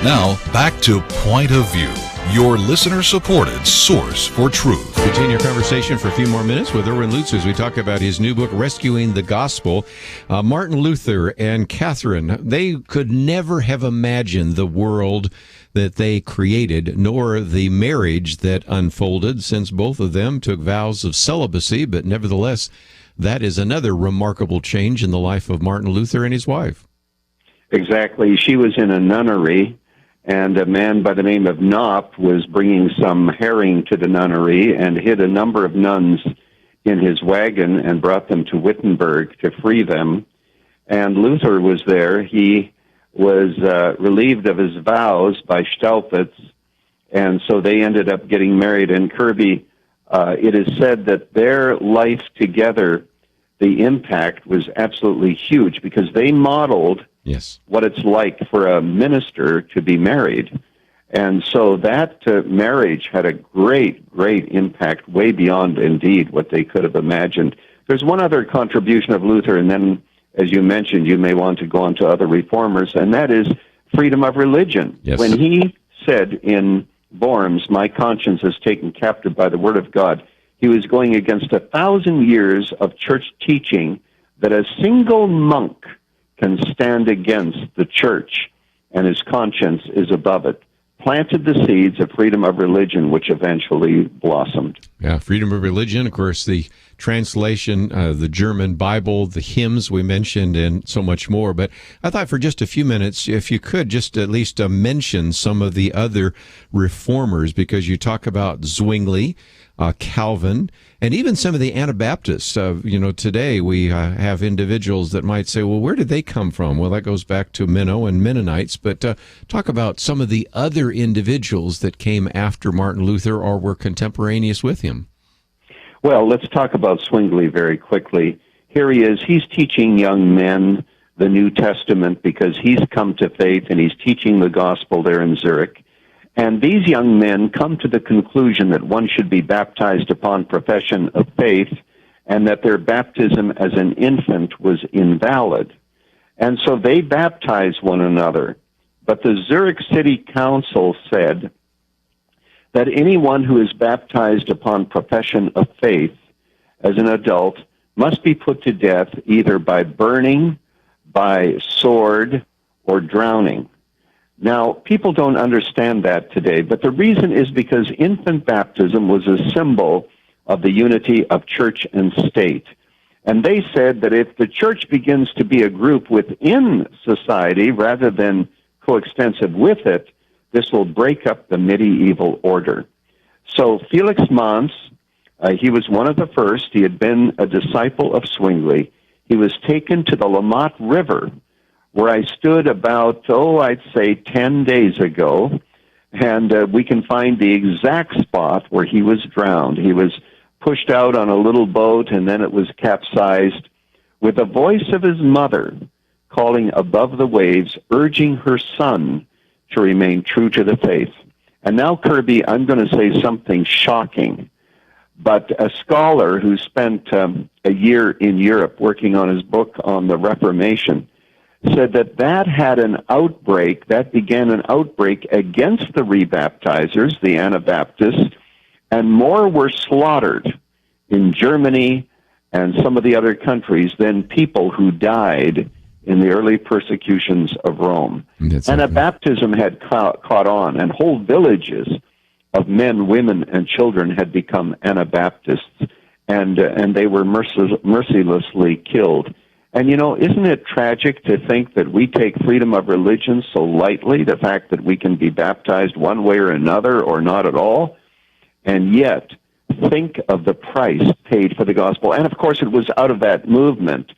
Now, back to Point of View, your listener-supported source for truth. Continue your conversation for a few more minutes with Erwin Lutzer as we talk about his new book, Rescuing the Gospel. Martin Luther and Catherine, they could never have imagined the world that they created, nor the marriage that unfolded, since both of them took vows of celibacy, but nevertheless, that is another remarkable change in the life of Martin Luther and his wife. Exactly. She was in a nunnery, and a man by the name of Knopf was bringing some herring to the nunnery and hid a number of nuns in his wagon and brought them to Wittenberg to free them. and Luther was there. He was relieved of his vows by Staupitz, and so they ended up getting married. And Kerby, it is said that their life together, the impact was absolutely huge because they modeled what it's like for a minister to be married. And so that marriage had a great, great impact, way beyond, indeed, what they could have imagined. There's one other contribution of Luther, and then, as you mentioned, you may want to go on to other reformers, and that is freedom of religion. Yes. When he said in Worms, "My conscience is taken captive by the word of God," he was going against 1,000 years of church teaching that a single monk can stand against the church, and his conscience is above it. Planted the seeds of freedom of religion, which eventually blossomed. Yeah, freedom of religion, of course, the translation, the German Bible, the hymns we mentioned, and so much more. But I thought for just a few minutes, if you could just at least mention some of the other reformers, because you talk about Zwingli, Calvin, and even some of the Anabaptists. Today we have individuals that might say, well, where did they come from? Well, that goes back to Minnow and Mennonites, but talk about some of the other individuals that came after Martin Luther or were contemporaneous with him. Well, let's talk about Zwingli very quickly. Here he is. He's teaching young men the New Testament because he's come to faith and he's teaching the gospel there in Zurich. And these young men come to the conclusion that one should be baptized upon profession of faith and that their baptism as an infant was invalid. And so they baptize one another. But the Zurich City Council said that anyone who is baptized upon profession of faith as an adult must be put to death either by burning, by sword, or drowning. Now, people don't understand that today, but the reason is because infant baptism was a symbol of the unity of church and state. And they said that if the church begins to be a group within society rather than coextensive with it, this will break up the medieval order. So Felix Manz, he was one of the first. He had been a disciple of Zwingli. He was taken to the Lamont River, where I stood about, I'd say 10 days ago, and we can find the exact spot where he was drowned. He was pushed out on a little boat, and then it was capsized, with the voice of his mother calling above the waves, urging her son to remain true to the faith. And now, Kerby, I'm going to say something shocking, but a scholar who spent a year in Europe working on his book on the Reformation said that had an outbreak, that began an outbreak against the rebaptizers, the Anabaptists, and more were slaughtered in Germany and some of the other countries than people who died in the early persecutions of Rome. Anabaptism had caught on, and whole villages of men, women, and children had become Anabaptists, and they were mercilessly killed. And, isn't it tragic to think that we take freedom of religion so lightly, the fact that we can be baptized one way or another or not at all, and yet think of the price paid for the gospel. And, of course, it was out of that movement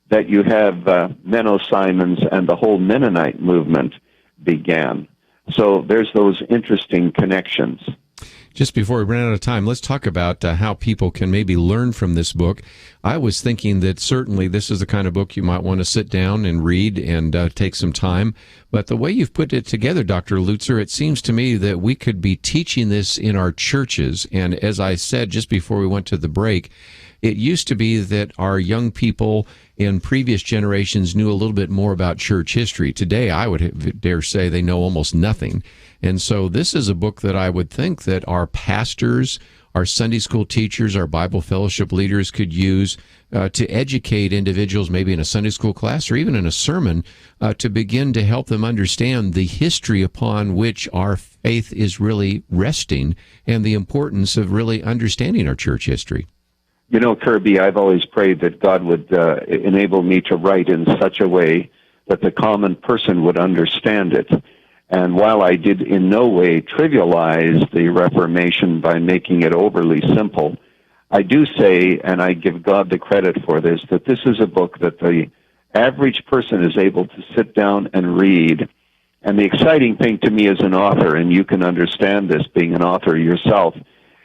that you have Menno Simons and the whole Mennonite movement began. So there's those interesting connections. Just before we run out of time, let's talk about how people can maybe learn from this book. I was thinking that certainly this is the kind of book you might want to sit down and read and take some time. But the way you've put it together, Dr. Lutzer, it seems to me that we could be teaching this in our churches. And as I said just before we went to the break, it used to be that our young people in previous generations knew a little bit more about church history. Today, I would dare say they know almost nothing. And so this is a book that I would think that our pastors, our Sunday school teachers, our Bible fellowship leaders could use to educate individuals, maybe in a Sunday school class or even in a sermon, to begin to help them understand the history upon which our faith is really resting and the importance of really understanding our church history. Kerby, I've always prayed that God would enable me to write in such a way that the common person would understand it. And while I did in no way trivialize the Reformation by making it overly simple, I do say, and I give God the credit for this, that this is a book that the average person is able to sit down and read. And the exciting thing to me as an author, and you can understand this being an author yourself,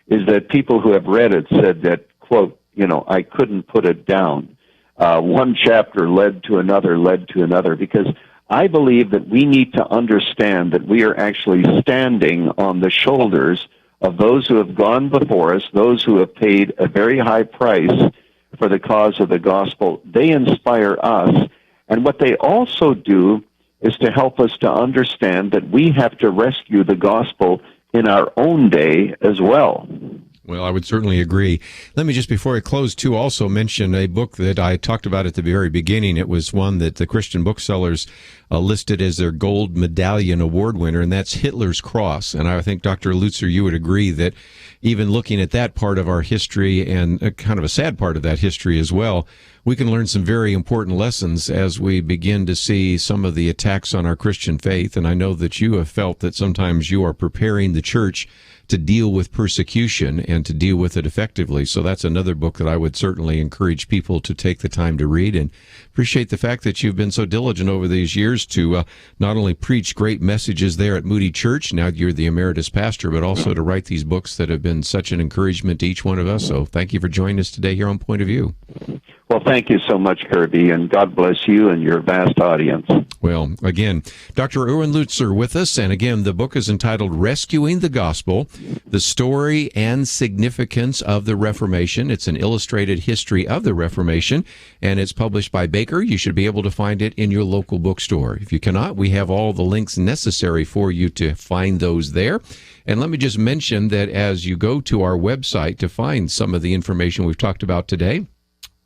is that people who have read it said that, quote, I couldn't put it down. One chapter led to another, because I believe that we need to understand that we are actually standing on the shoulders of those who have gone before us, those who have paid a very high price for the cause of the gospel. They inspire us, and what they also do is to help us to understand that we have to rescue the gospel in our own day as well. Well, I would certainly agree. Let me just, before I close, too, also mention a book that I talked about at the very beginning. It was one that the Christian booksellers listed as their Gold Medallion Award winner, and that's Hitler's Cross. And I think, Dr. Lutzer, you would agree that even looking at that part of our history, and kind of a sad part of that history as well, we can learn some very important lessons as we begin to see some of the attacks on our Christian faith. And I know that you have felt that sometimes you are preparing the church to deal with persecution and to deal with it effectively. So that's another book that I would certainly encourage people to take the time to read, and appreciate the fact that you've been so diligent over these years to not only preach great messages there at Moody Church, now you're the emeritus pastor, but also to write these books that have been such an encouragement to each one of us. So thank you for joining us today here on Point of View. Well, thank you so much, Kerby, and God bless you and your vast audience. Well, again, Dr. Erwin Lutzer with us, and again, the book is entitled Rescuing the Gospel, The Story and Significance of the Reformation. It's an illustrated history of the Reformation, and it's published by Baker. You should be able to find it in your local bookstore. If you cannot, we have all the links necessary for you to find those there. And let me just mention that as you go to our website to find some of the information we've talked about today,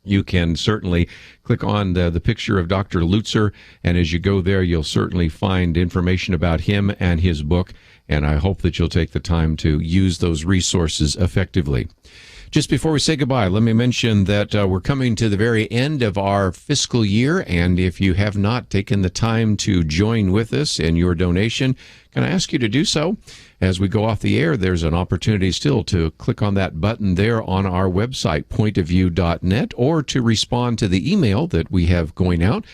you can certainly click on the picture of Dr. Lutzer, and as you go there, you'll certainly find information about him and his book, and I hope that you'll take the time to use those resources effectively. Just before we say goodbye, let me mention that we're coming to the very end of our fiscal year, and if you have not taken the time to join with us in your donation, can I ask you to do so? As we go off the air, there's an opportunity still to click on that button there on our website, pointofview.net, or to respond to the email that we have going out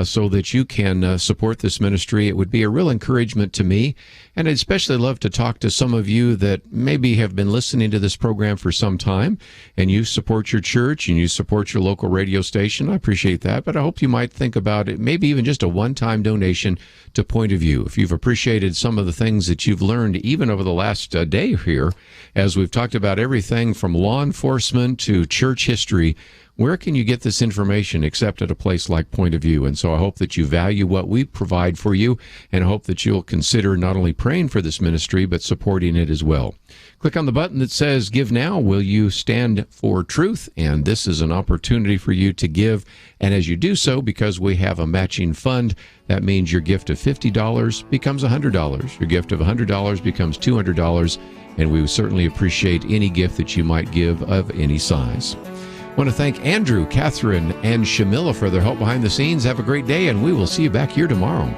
so that you can support this ministry. It would be a real encouragement to me, and I'd especially love to talk to some of you that maybe have been listening to this program for some time, and you support your church and you support your local radio station. I appreciate that, but I hope you might think about it, maybe even just a one-time donation to Point of View. If you've appreciated some of the things that you've learned even over the last day here, as we've talked about everything from law enforcement to church history, where can you get this information except at a place like Point of View? And so I hope that you value what we provide for you, and I hope that you'll consider not only praying for this ministry, but supporting it as well. Click on the button that says Give Now. Will you stand for truth? And this is an opportunity for you to give. And as you do so, because we have a matching fund, that means your gift of $50 becomes $100. Your gift of $100 becomes $200. And we would certainly appreciate any gift that you might give of any size. I want to thank Andrew, Catherine, and Shamila for their help behind the scenes. Have a great day, and we will see you back here tomorrow.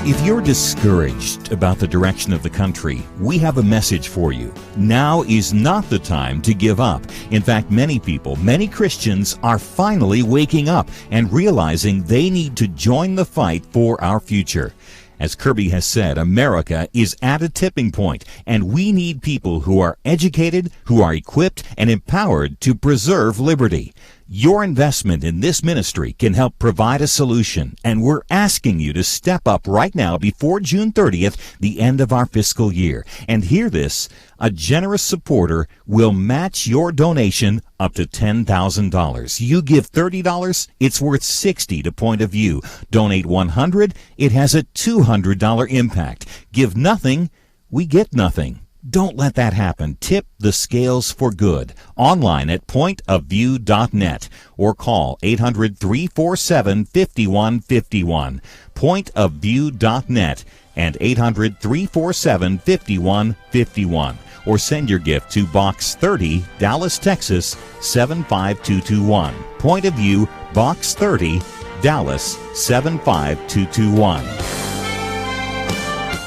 If you're discouraged about the direction of the country, we have a message for you. Now is not the time to give up. In fact, many people, many Christians are finally waking up and realizing they need to join the fight for our future. As Kerby has said, America is at a tipping point, and we need people who are educated, who are equipped, and empowered to preserve liberty. Your investment in this ministry can help provide a solution, and we're asking you to step up right now before June 30th, the end of our fiscal year. And hear this, a generous supporter will match your donation up to $10,000. You give $30, it's worth $60 to Point of View. Donate $100, it has a $200 impact. Give nothing, we get nothing. Don't let that happen. Tip the scales for good. Online at pointofview.net or call 800-347-5151. Pointofview.net and 800-347-5151. Or send your gift to Box 30, Dallas, Texas 75221. Point of View, Box 30, Dallas 75221.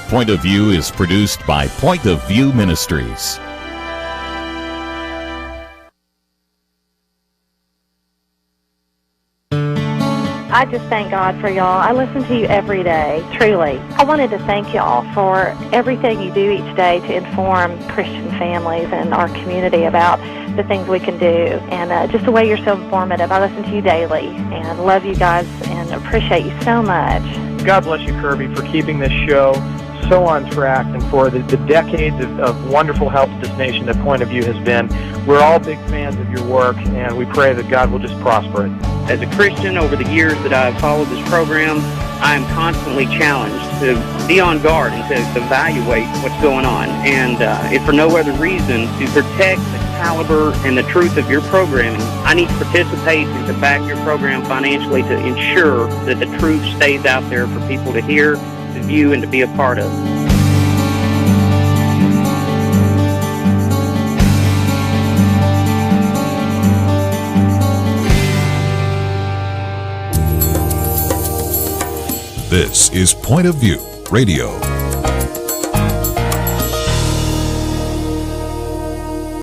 Point of View is produced by Point of View Ministries. I just thank God for y'all. I listen to you every day, truly. I wanted to thank y'all for everything you do each day to inform Christian families and our community about the things we can do, and just the way you're so informative. I listen to you daily and love you guys and appreciate you so much. God bless you, Kerby, for keeping this show so on track and for the decades of wonderful help to this nation that Point of View has been. We're all big fans of your work, and we pray that God will just prosper it. As a Christian, over the years that I've followed this program, I am constantly challenged to be on guard and to evaluate what's going on. And if for no other reason, to protect the caliber and the truth of your programming, I need to participate and to back your program financially to ensure that the truth stays out there for people to hear, to view, and to be a part of. This is Point of View Radio.